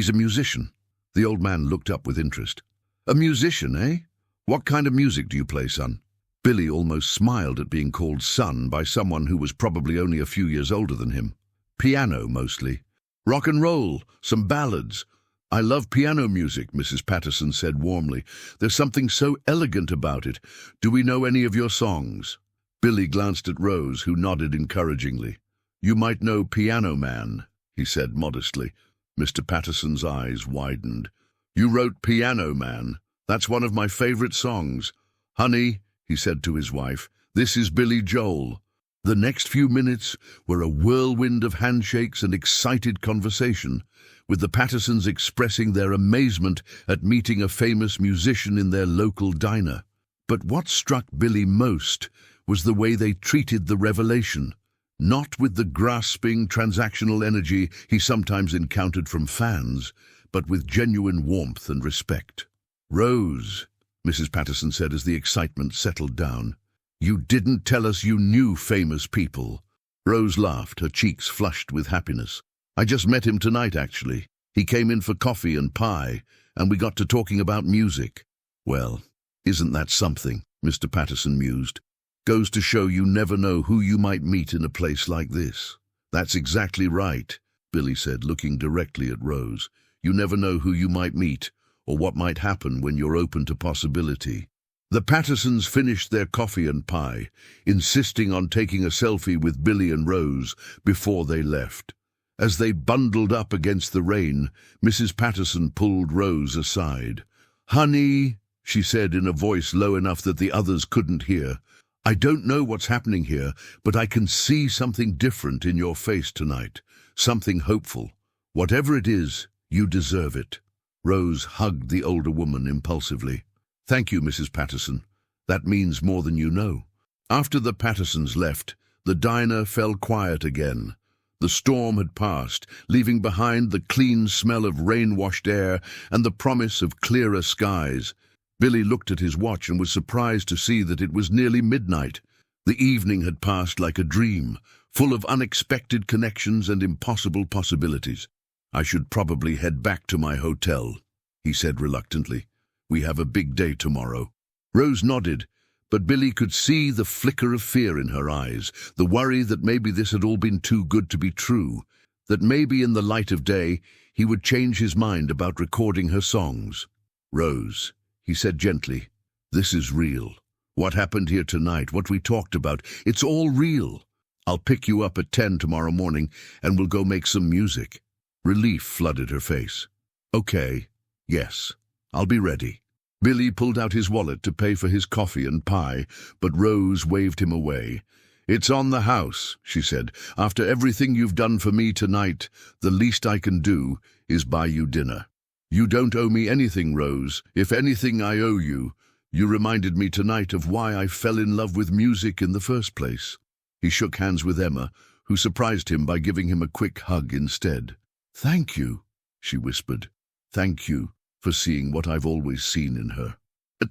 a musician." The old man looked up with interest. "A musician, eh? What kind of music do you play, son?" Billy almost smiled at being called son by someone who was probably only a few years older than him. "Piano, mostly. Rock and roll, some ballads." "I love piano music," Mrs. Patterson said warmly. "There's something so elegant about it. Do we know any of your songs?" Billy glanced at Rose, who nodded encouragingly. "You might know Piano Man," he said modestly. Mr. Patterson's eyes widened. "You wrote Piano Man. That's one of my favorite songs. Honey," he said to his wife, "this is Billy Joel." The next few minutes were a whirlwind of handshakes and excited conversation, with the Pattersons expressing their amazement at meeting a famous musician in their local diner. But what struck Billy most was the way they treated the revelation. Not with the grasping, transactional energy he sometimes encountered from fans, but with genuine warmth and respect. "Rose," Mrs. Patterson said as the excitement settled down, "you didn't tell us you knew famous people." Rose laughed, her cheeks flushed with happiness. "I just met him tonight, actually. He came in for coffee and pie, and we got to talking about music. Well, isn't that something, Mr. Patterson mused. Goes to show you never know who you might meet in a place like this. That's exactly right, Billy said, looking directly at Rose. You never know who you might meet, or what might happen when you're open to possibility. The Pattersons finished their coffee and pie, insisting on taking a selfie with Billy and Rose before they left. As they bundled up against the rain, Mrs. Patterson pulled Rose aside. "Honey," she said in a voice low enough that the others couldn't hear, "I don't know what's happening here, but I can see something different in your face tonight, something hopeful. Whatever it is, you deserve it." Rose hugged the older woman impulsively. "Thank you, Mrs. Patterson. That means more than you know." After the Pattersons left, the diner fell quiet again. The storm had passed, leaving behind the clean smell of rain-washed air and the promise of clearer skies. Billy looked at his watch and was surprised to see that it was nearly midnight. The evening had passed like a dream, full of unexpected connections and impossible possibilities. "I should probably head back to my hotel," he said reluctantly. "We have a big day tomorrow." Rose nodded, but Billy could see the flicker of fear in her eyes, the worry that maybe this had all been too good to be true, that maybe in the light of day he would change his mind about recording her songs. "Rose," he said gently, "this is real. What happened here tonight, what we talked about, it's all real. I'll pick you up at 10 tomorrow morning and we'll go make some music." Relief flooded her face. "Okay, yes, I'll be ready." Billy pulled out his wallet to pay for his coffee and pie, but Rose waved him away. "It's on the house," she said. "After everything you've done for me tonight, the least I can do is buy you dinner." "You don't owe me anything, Rose. If anything I owe you, you reminded me tonight of why I fell in love with music in the first place." He shook hands with Emma, who surprised him by giving him a quick hug instead. "Thank you," she whispered. "Thank you for seeing what I've always seen in her."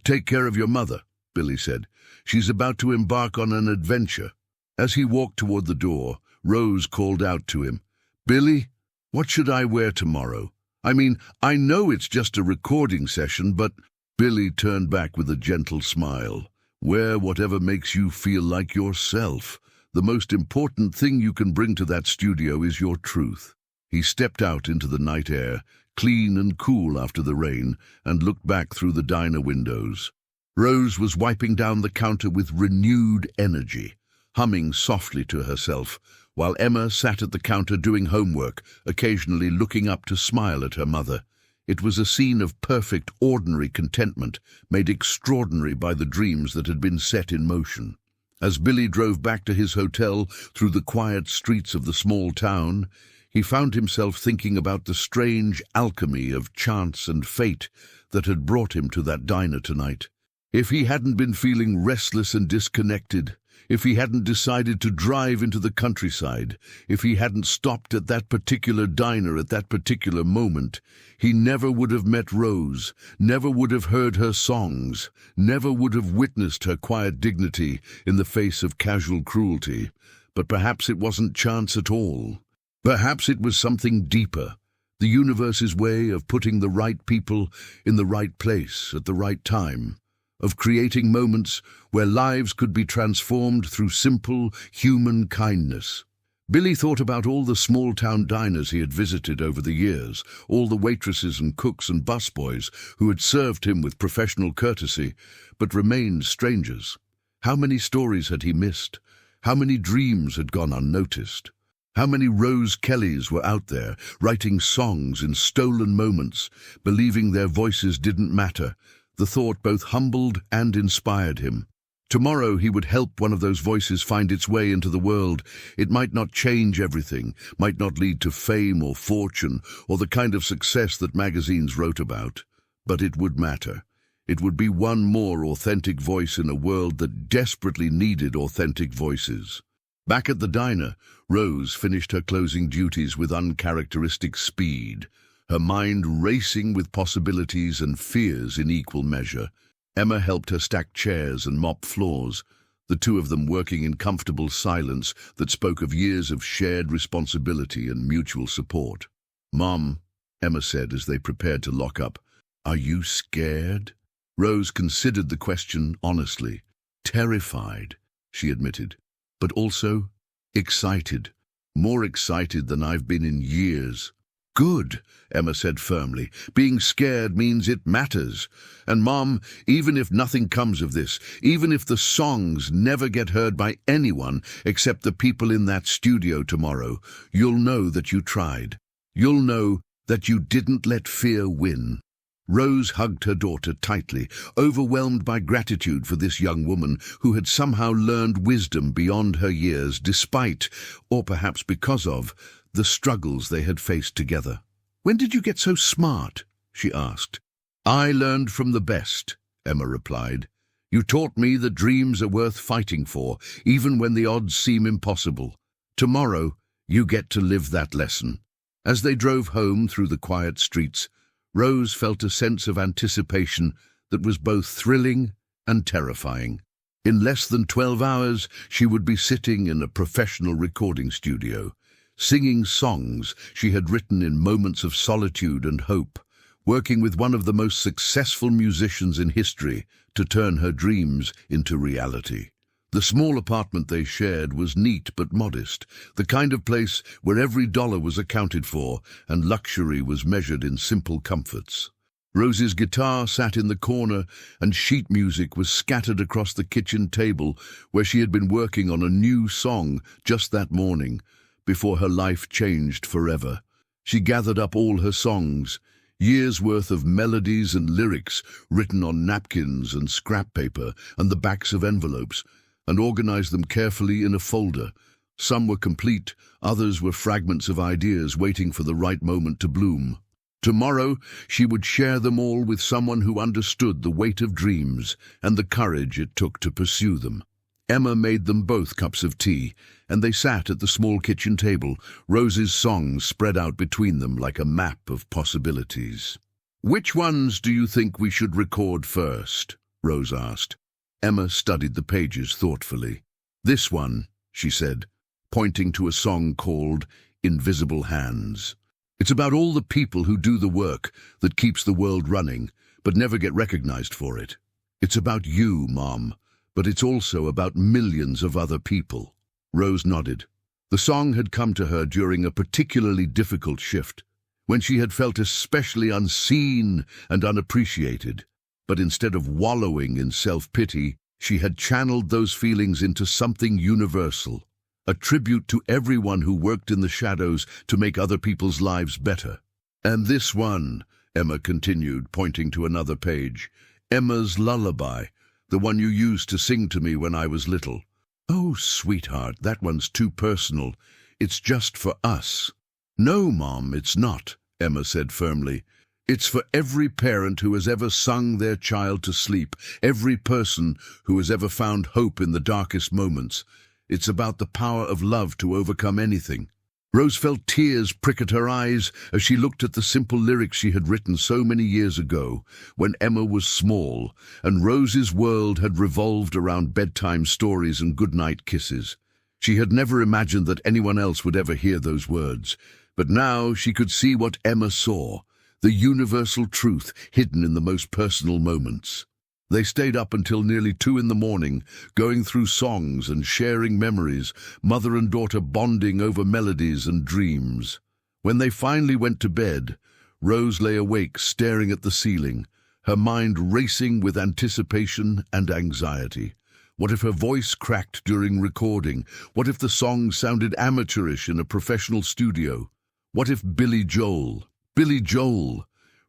"Take care of your mother," Billy said. "She's about to embark on an adventure." As he walked toward the door, Rose called out to him, "Billy, what should I wear tomorrow? I mean, I know it's just a recording session, but—" Billy turned back with a gentle smile. "Wear whatever makes you feel like yourself. The most important thing you can bring to that studio is your truth." He stepped out into the night air, clean and cool after the rain, and looked back through the diner windows. Rose was wiping down the counter with renewed energy, humming softly to herself, while Emma sat at the counter doing homework, occasionally looking up to smile at her mother. It was a scene of perfect, ordinary contentment, made extraordinary by the dreams that had been set in motion. As Billy drove back to his hotel through the quiet streets of the small town, he found himself thinking about the strange alchemy of chance and fate that had brought him to that diner tonight. If he hadn't been feeling restless and disconnected, if he hadn't decided to drive into the countryside, if he hadn't stopped at that particular diner at that particular moment, he never would have met Rose, never would have heard her songs, never would have witnessed her quiet dignity in the face of casual cruelty. But perhaps it wasn't chance at all. Perhaps it was something deeper, the universe's way of putting the right people in the right place at the right time, of creating moments where lives could be transformed through simple human kindness. Billy thought about all the small-town diners he had visited over the years, all the waitresses and cooks and busboys who had served him with professional courtesy, but remained strangers. How many stories had he missed? How many dreams had gone unnoticed? How many Rose Kellys were out there, writing songs in stolen moments, believing their voices didn't matter? The thought both humbled and inspired him. Tomorrow he would help one of those voices find its way into the world. It might not change everything, might not lead to fame or fortune, or the kind of success that magazines wrote about, but it would matter. It would be one more authentic voice in a world that desperately needed authentic voices. Back at the diner, Rose finished her closing duties with uncharacteristic speed, her mind racing with possibilities and fears in equal measure. Emma helped her stack chairs and mop floors, the two of them working in comfortable silence that spoke of years of shared responsibility and mutual support. "Mom," Emma said as they prepared to lock up, Are you scared? Rose considered the question honestly. Terrified, she admitted, but also excited. More excited than I've been in years. Good, Emma said firmly. Being scared means it matters. And Mom, even if nothing comes of this, even if the songs never get heard by anyone except the people in that studio tomorrow, you'll know that you tried. You'll know that you didn't let fear win. Rose hugged her daughter tightly, overwhelmed by gratitude for this young woman who had somehow learned wisdom beyond her years despite, or perhaps because of, the struggles they had faced together. When did you get so smart? She asked. I learned from the best, Emma replied. You taught me that dreams are worth fighting for, even when the odds seem impossible. Tomorrow, you get to live that lesson. As they drove home through the quiet streets, Rose felt a sense of anticipation that was both thrilling and terrifying. In less than 12 hours, she would be sitting in a professional recording studio, singing songs she had written in moments of solitude and hope, working with one of the most successful musicians in history to turn her dreams into reality. The small apartment they shared was neat but modest, the kind of place where every dollar was accounted for and luxury was measured in simple comforts. Rose's guitar sat in the corner and sheet music was scattered across the kitchen table where she had been working on a new song just that morning, before her life changed forever. She gathered up all her songs, years' worth of melodies and lyrics written on napkins and scrap paper and the backs of envelopes, and organized them carefully in a folder. Some were complete, others were fragments of ideas waiting for the right moment to bloom. Tomorrow, she would share them all with someone who understood the weight of dreams and the courage it took to pursue them. Emma made them both cups of tea, and they sat at the small kitchen table, Rose's songs spread out between them like a map of possibilities. Which ones do you think we should record first? Rose asked. Emma studied the pages thoughtfully. This one, she said, pointing to a song called Invisible Hands. It's about all the people who do the work that keeps the world running, but never get recognized for it. It's about you, Mom, but it's also about millions of other people. Rose nodded. The song had come to her during a particularly difficult shift, when she had felt especially unseen and unappreciated. But instead of wallowing in self-pity, she had channeled those feelings into something universal, a tribute to everyone who worked in the shadows to make other people's lives better. And this one, Emma continued, pointing to another page, Emma's Lullaby, the one you used to sing to me when I was little. Oh, sweetheart, that one's too personal. It's just for us. No, Mom, it's not, Emma said firmly. It's for every parent who has ever sung their child to sleep, every person who has ever found hope in the darkest moments. It's about the power of love to overcome anything. Rose felt tears prick at her eyes as she looked at the simple lyrics she had written so many years ago, when Emma was small, and Rose's world had revolved around bedtime stories and goodnight kisses. She had never imagined that anyone else would ever hear those words, but now she could see what Emma saw, the universal truth hidden in the most personal moments. They stayed up until nearly 2 a.m, going through songs and sharing memories, mother and daughter bonding over melodies and dreams. When they finally went to bed, Rose lay awake staring at the ceiling, her mind racing with anticipation and anxiety. What if her voice cracked during recording? What if the song sounded amateurish in a professional studio? What if Billy Joel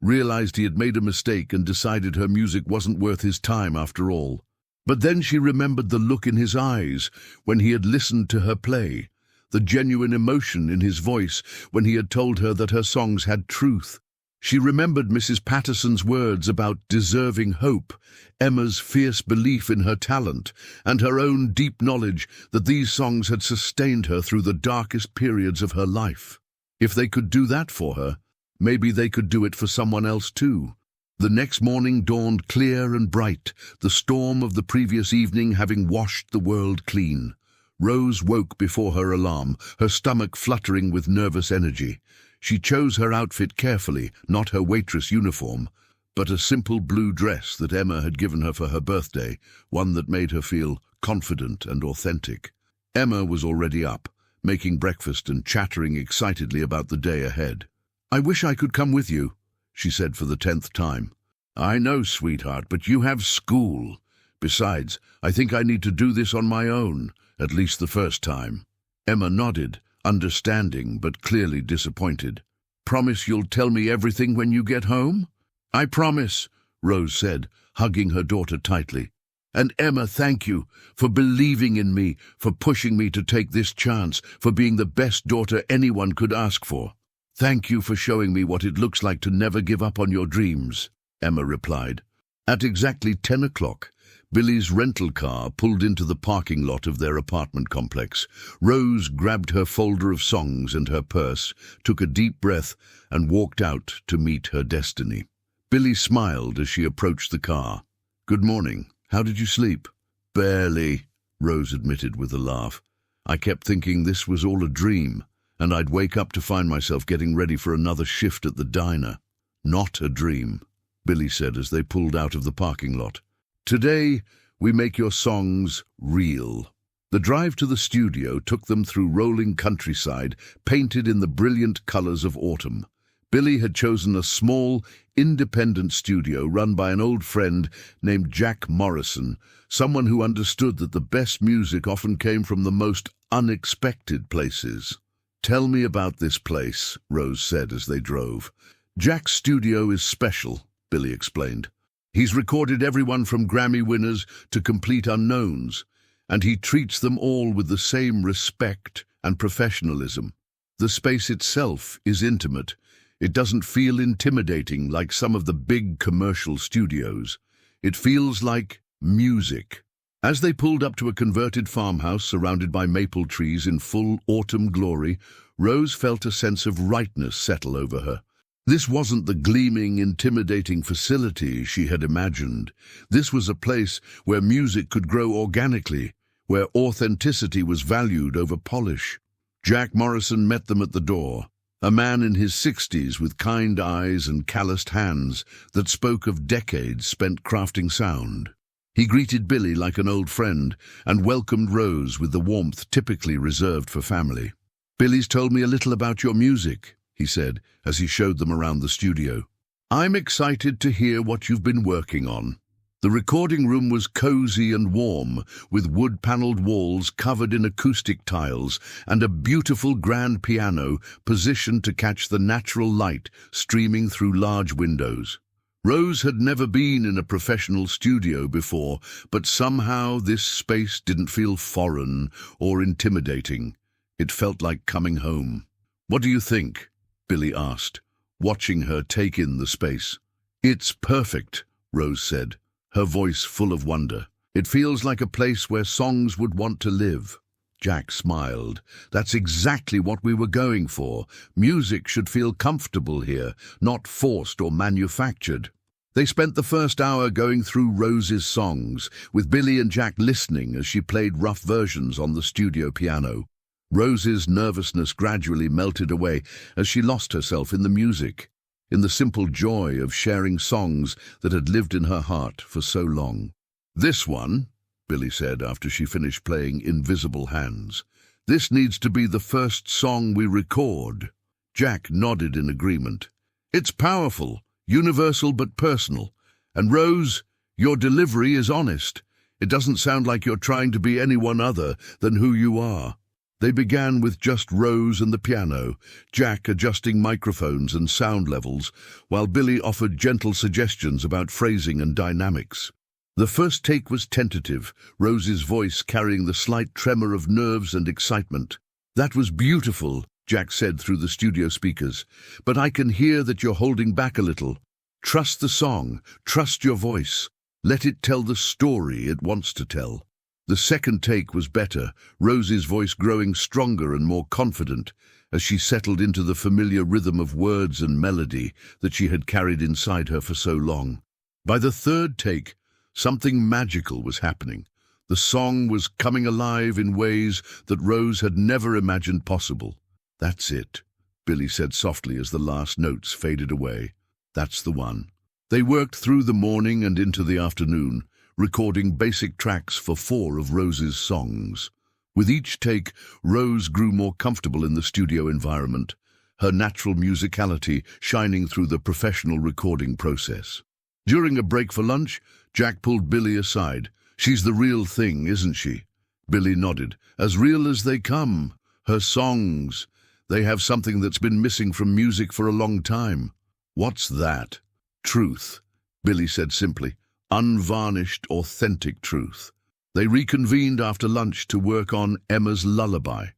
realized he had made a mistake and decided her music wasn't worth his time after all? But then she remembered the look in his eyes when he had listened to her play, the genuine emotion in his voice when he had told her that her songs had truth. She remembered Mrs. Patterson's words about deserving hope, Emma's fierce belief in her talent, and her own deep knowledge that these songs had sustained her through the darkest periods of her life. If they could do that for her, maybe they could do it for someone else too. The next morning dawned clear and bright, the storm of the previous evening having washed the world clean. Rose woke before her alarm, her stomach fluttering with nervous energy. She chose her outfit carefully, not her waitress uniform, but a simple blue dress that Emma had given her for her birthday, one that made her feel confident and authentic. Emma was already up, making breakfast and chattering excitedly about the day ahead. "I wish I could come with you," she said for the 10th time. "I know, sweetheart, but you have school. Besides, I think I need to do this on my own, at least the first time." Emma nodded, understanding but clearly disappointed. "Promise you'll tell me everything when you get home?" "I promise," Rose said, hugging her daughter tightly. "And Emma, thank you for believing in me, for pushing me to take this chance, for being the best daughter anyone could ask for." "Thank you for showing me what it looks like to never give up on your dreams," Emma replied. At exactly 10 o'clock, Billy's rental car pulled into the parking lot of their apartment complex. Rose grabbed her folder of songs and her purse, took a deep breath, and walked out to meet her destiny. Billy smiled as she approached the car. "Good morning. How did you sleep?" "Barely," Rose admitted with a laugh. "I kept thinking this was all a dream, and I'd wake up to find myself getting ready for another shift at the diner." "Not a dream," Billy said as they pulled out of the parking lot. "Today, we make your songs real." The drive to the studio took them through rolling countryside, painted in the brilliant colors of autumn. Billy had chosen a small, independent studio run by an old friend named Jack Morrison, someone who understood that the best music often came from the most unexpected places. "Tell me about this place," Rose said as they drove. "Jack's studio is special," Billy explained. "He's recorded everyone from Grammy winners to complete unknowns, and he treats them all with the same respect and professionalism. The space itself is intimate. It doesn't feel intimidating like some of the big commercial studios. It feels like music." As they pulled up to a converted farmhouse surrounded by maple trees in full autumn glory, Rose felt a sense of rightness settle over her. This wasn't the gleaming, intimidating facility she had imagined. This was a place where music could grow organically, where authenticity was valued over polish. Jack Morrison met them at the door, a man in his 60s with kind eyes and calloused hands that spoke of decades spent crafting sound. He greeted Billy like an old friend and welcomed Rose with the warmth typically reserved for family. "Billy's told me a little about your music," he said as he showed them around the studio. "I'm excited to hear what you've been working on." The recording room was cozy and warm, with wood-paneled walls covered in acoustic tiles and a beautiful grand piano positioned to catch the natural light streaming through large windows. Rose had never been in a professional studio before, but somehow this space didn't feel foreign or intimidating. It felt like coming home. "What do you think?" Billy asked, watching her take in the space. "It's perfect," Rose said, her voice full of wonder. "It feels like a place where songs would want to live." Jack smiled. "That's exactly what we were going for. Music should feel comfortable here, not forced or manufactured." They spent the first hour going through Rose's songs, with Billy and Jack listening as she played rough versions on the studio piano. Rose's nervousness gradually melted away as she lost herself in the music, in the simple joy of sharing songs that had lived in her heart for so long. "This one," Billy said after she finished playing Invisible Hands, "this needs to be the first song we record." Jack nodded in agreement. "It's powerful, universal but personal. And Rose, your delivery is honest. It doesn't sound like you're trying to be anyone other than who you are." They began with just Rose and the piano, Jack adjusting microphones and sound levels, while Billy offered gentle suggestions about phrasing and dynamics. The first take was tentative, Rose's voice carrying the slight tremor of nerves and excitement. "That was beautiful," Jack said through the studio speakers, "but I can hear that you're holding back a little. Trust the song, trust your voice. Let it tell the story it wants to tell." The second take was better, Rose's voice growing stronger and more confident as she settled into the familiar rhythm of words and melody that she had carried inside her for so long. By the third take, something magical was happening. The song was coming alive in ways that Rose had never imagined possible. "That's it," Billy said softly as the last notes faded away. "That's the one." They worked through the morning and into the afternoon, recording basic tracks for 4 of Rose's songs. With each take, Rose grew more comfortable in the studio environment, her natural musicality shining through the professional recording process. During a break for lunch, Jack pulled Billy aside. "She's the real thing, isn't she?" Billy nodded. "As real as they come. Her songs. They have something that's been missing from music for a long time." "What's that?" "Truth," Billy said simply. "Unvarnished, authentic truth." They reconvened after lunch to work on Emma's Lullaby,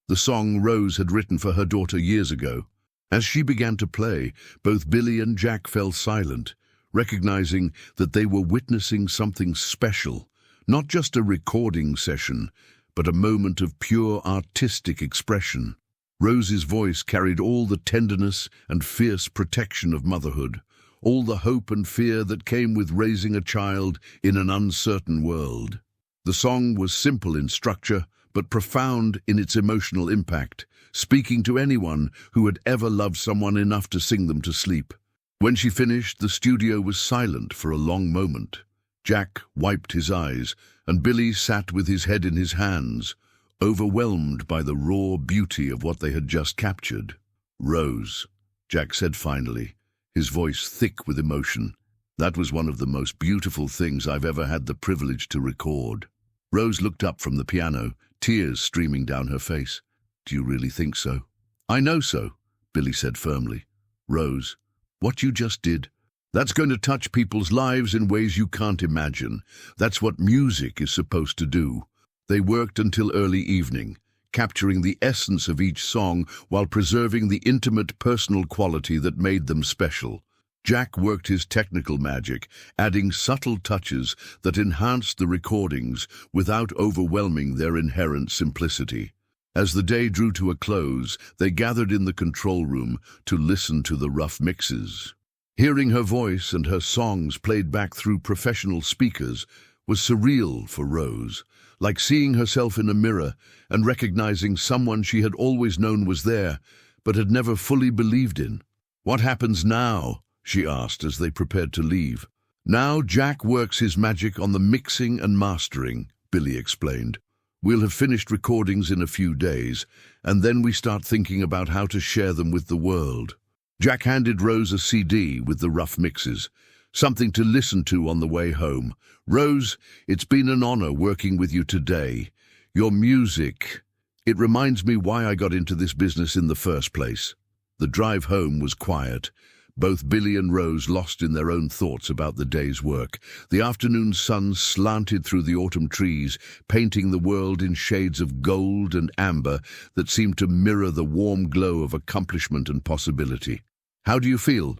the song Rose had written for her daughter years ago. As she began to play, both Billy and Jack fell silent, recognizing that they were witnessing something special, not just a recording session, but a moment of pure artistic expression. Rose's voice carried all the tenderness and fierce protection of motherhood, all the hope and fear that came with raising a child in an uncertain world. The song was simple in structure, but profound in its emotional impact, speaking to anyone who had ever loved someone enough to sing them to sleep. When she finished, the studio was silent for a long moment. Jack wiped his eyes, and Billy sat with his head in his hands, overwhelmed by the raw beauty of what they had just captured. "Rose," Jack said finally, his voice thick with emotion. "That was one of the most beautiful things I've ever had the privilege to record." Rose looked up from the piano, tears streaming down her face. "Do you really think so?" "I know so," Billy said firmly. "Rose, what you just did, that's going to touch people's lives in ways you can't imagine. That's what music is supposed to do." They worked until early evening, capturing the essence of each song while preserving the intimate personal quality that made them special. Jack worked his technical magic, adding subtle touches that enhanced the recordings without overwhelming their inherent simplicity. As the day drew to a close, they gathered in the control room to listen to the rough mixes. Hearing her voice and her songs played back through professional speakers was surreal for Rose, like seeing herself in a mirror and recognizing someone she had always known was there, but had never fully believed in. "What happens now?" she asked as they prepared to leave. "Now Jack works his magic on the mixing and mastering," Billy explained. "We'll have finished recordings in a few days, and then we start thinking about how to share them with the world." Jack handed Rose a CD with the rough mixes, something to listen to on the way home. "Rose, it's been an honor working with you today. Your music, it reminds me why I got into this business in the first place." The drive home was quiet, both Billy and Rose lost in their own thoughts about the day's work. The afternoon sun slanted through the autumn trees, painting the world in shades of gold and amber that seemed to mirror the warm glow of accomplishment and possibility. "How do you feel?"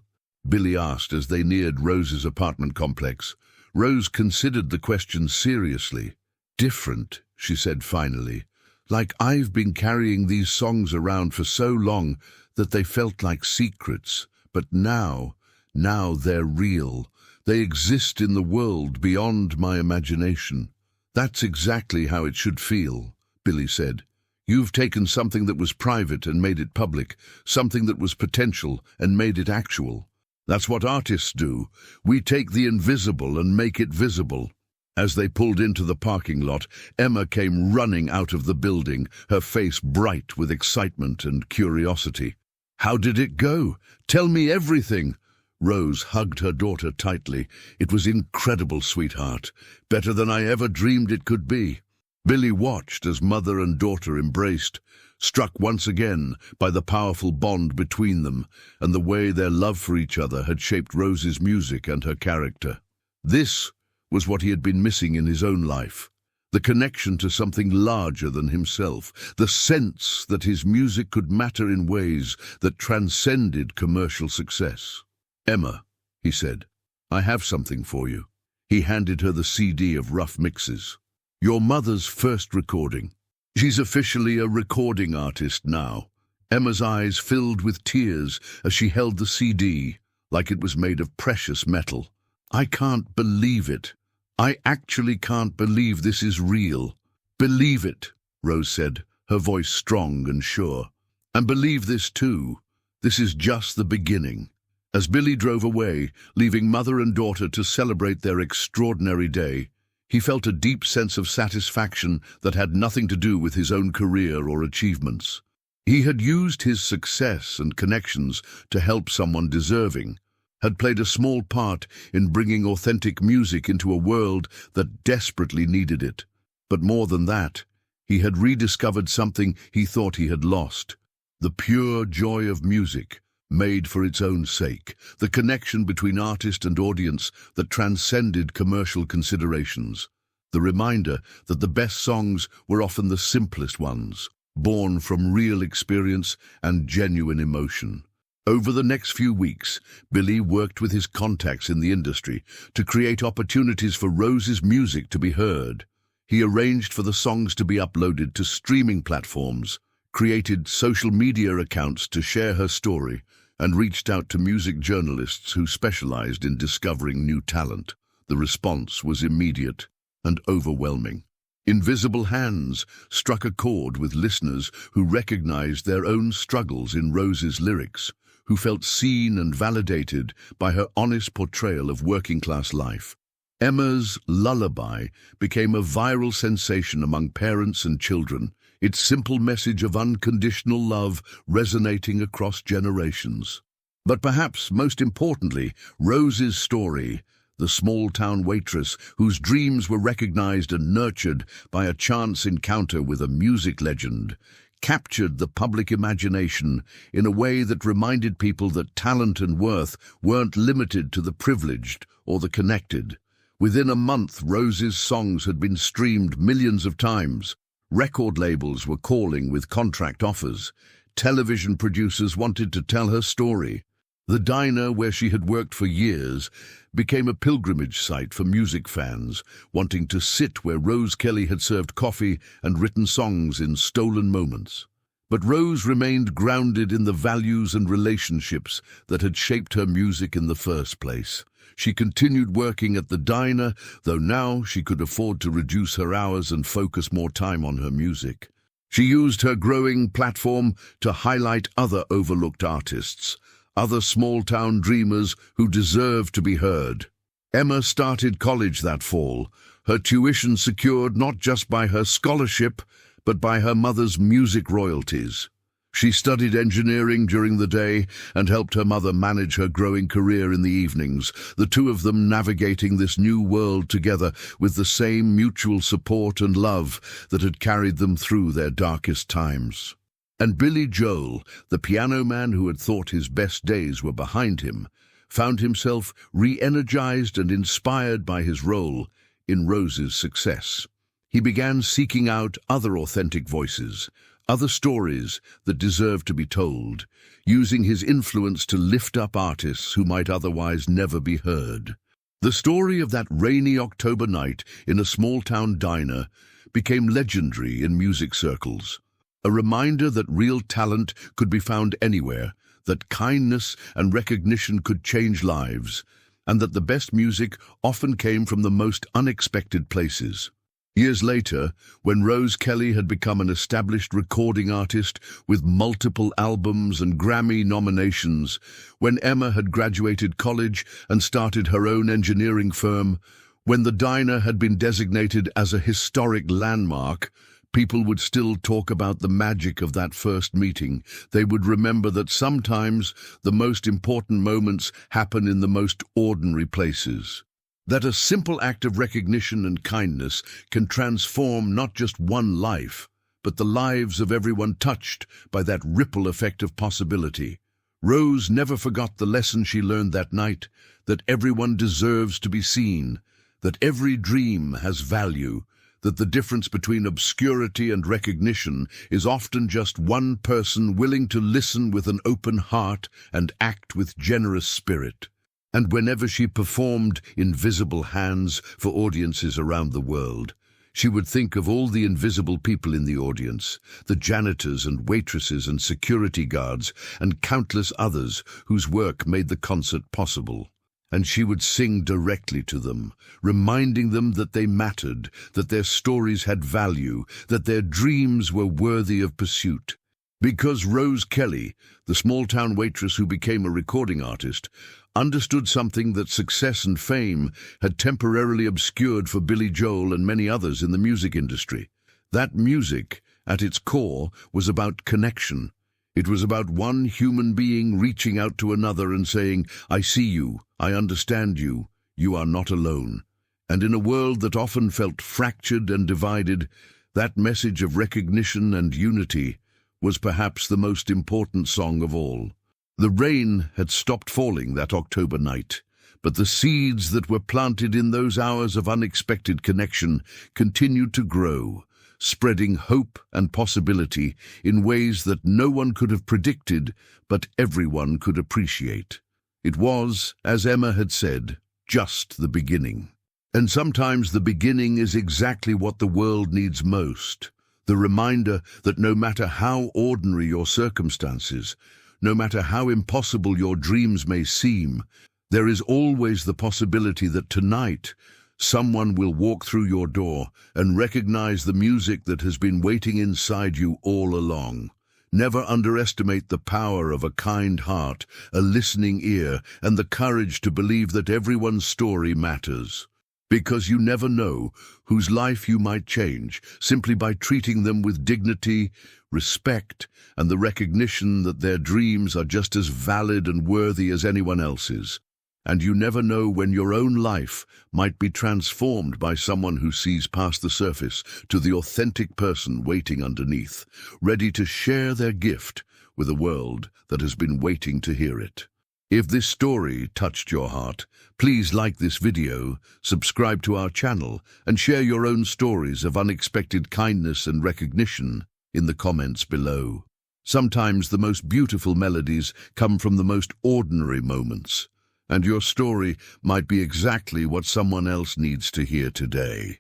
Billy asked as they neared Rose's apartment complex. Rose considered the question seriously. "Different," she said finally. "Like I've been carrying these songs around for so long that they felt like secrets. But now they're real. They exist in the world beyond my imagination." "That's exactly how it should feel," Billy said. "You've taken something that was private and made it public, something that was potential and made it actual. That's what artists do. We take the invisible and make it visible." As they pulled into the parking lot, Emma came running out of the building, her face bright with excitement and curiosity. "How did it go? Tell me everything." Rose hugged her daughter tightly. "It was incredible, sweetheart. Better than I ever dreamed it could be." Billy watched as mother and daughter embraced, struck once again by the powerful bond between them and the way their love for each other had shaped Rose's music and her character. This was what he had been missing in his own life. The connection to something larger than himself, the sense that his music could matter in ways that transcended commercial success. "Emma," he said, "I have something for you." He handed her the CD of rough mixes. "Your mother's first recording. She's officially a recording artist now." Emma's eyes filled with tears as she held the CD like it was made of precious metal. "I can't believe it. I actually can't believe this is real." "Believe it," Rose said, her voice strong and sure. "And believe this too. This is just the beginning. As Billy drove away, leaving mother and daughter to celebrate their extraordinary day, he felt a deep sense of satisfaction that had nothing to do with his own career or achievements. He had used his success and connections to help someone deserving, had played a small part in bringing authentic music into a world that desperately needed it. But more than that, he had rediscovered something he thought he had lost: the pure joy of music, made for its own sake, the connection between artist and audience that transcended commercial considerations, the reminder that the best songs were often the simplest ones, born from real experience and genuine emotion. Over the next few weeks, Billy worked with his contacts in the industry to create opportunities for Rose's music to be heard. He arranged for the songs to be uploaded to streaming platforms, created social media accounts to share her story, and reached out to music journalists who specialized in discovering new talent. The response was immediate and overwhelming. Invisible Hands struck a chord with listeners who recognized their own struggles in Rose's lyrics, who felt seen and validated by her honest portrayal of working-class life. Emma's Lullaby became a viral sensation among parents and children, its simple message of unconditional love resonating across generations. But perhaps most importantly, Rose's story, the small-town waitress whose dreams were recognized and nurtured by a chance encounter with a music legend, captured the public imagination in a way that reminded people that talent and worth weren't limited to the privileged or the connected. Within a month, Rose's songs had been streamed millions of times. Record labels were calling with contract offers. Television producers wanted to tell her story. The diner where she had worked for years became a pilgrimage site for music fans, wanting to sit where Rose Kelly had served coffee and written songs in stolen moments. But Rose remained grounded in the values and relationships that had shaped her music in the first place. She continued working at the diner, though now she could afford to reduce her hours and focus more time on her music. She used her growing platform to highlight other overlooked artists, other small-town dreamers who deserved to be heard. Emma started college that fall, her tuition secured not just by her scholarship, but by her mother's music royalties. She studied engineering during the day and helped her mother manage her growing career in the evenings, the two of them navigating this new world together with the same mutual support and love that had carried them through their darkest times. And Billy Joel, the piano man who had thought his best days were behind him, found himself re-energized and inspired by his role in Rose's success. He began seeking out other authentic voices, other stories that deserved to be told, using his influence to lift up artists who might otherwise never be heard. The story of that rainy October night in a small-town diner became legendary in music circles, a reminder that real talent could be found anywhere, that kindness and recognition could change lives, and that the best music often came from the most unexpected places. Years later, when Rose Kelly had become an established recording artist with multiple albums and Grammy nominations, when Emma had graduated college and started her own engineering firm, when the diner had been designated as a historic landmark, people would still talk about the magic of that first meeting. They would remember that sometimes the most important moments happen in the most ordinary places. That a simple act of recognition and kindness can transform not just one life, but the lives of everyone touched by that ripple effect of possibility. Rose never forgot the lesson she learned that night, that everyone deserves to be seen, that every dream has value, that the difference between obscurity and recognition is often just one person willing to listen with an open heart and act with generous spirit. And whenever she performed Invisible Hands for audiences around the world, she would think of all the invisible people in the audience, the janitors and waitresses and security guards, and countless others whose work made the concert possible. And she would sing directly to them, reminding them that they mattered, that their stories had value, that their dreams were worthy of pursuit. Because Rose Kelly, the small-town waitress who became a recording artist, understood something that success and fame had temporarily obscured for Billy Joel and many others in the music industry. That music, at its core, was about connection. It was about one human being reaching out to another and saying, "I see you, I understand you, you are not alone." And in a world that often felt fractured and divided, that message of recognition and unity was perhaps the most important song of all. The rain had stopped falling that October night, but the seeds that were planted in those hours of unexpected connection continued to grow, spreading hope and possibility in ways that no one could have predicted, but everyone could appreciate. It was, as Emma had said, just the beginning. And sometimes the beginning is exactly what the world needs most. The reminder that no matter how ordinary your circumstances, no matter how impossible your dreams may seem, there is always the possibility that tonight someone will walk through your door and recognize the music that has been waiting inside you all along. Never underestimate the power of a kind heart, a listening ear, and the courage to believe that everyone's story matters. Because you never know whose life you might change simply by treating them with dignity, respect, and the recognition that their dreams are just as valid and worthy as anyone else's. And you never know when your own life might be transformed by someone who sees past the surface to the authentic person waiting underneath, ready to share their gift with a world that has been waiting to hear it. If this story touched your heart, please like this video, subscribe to our channel, and share your own stories of unexpected kindness and recognition in the comments below. Sometimes the most beautiful melodies come from the most ordinary moments, and your story might be exactly what someone else needs to hear today.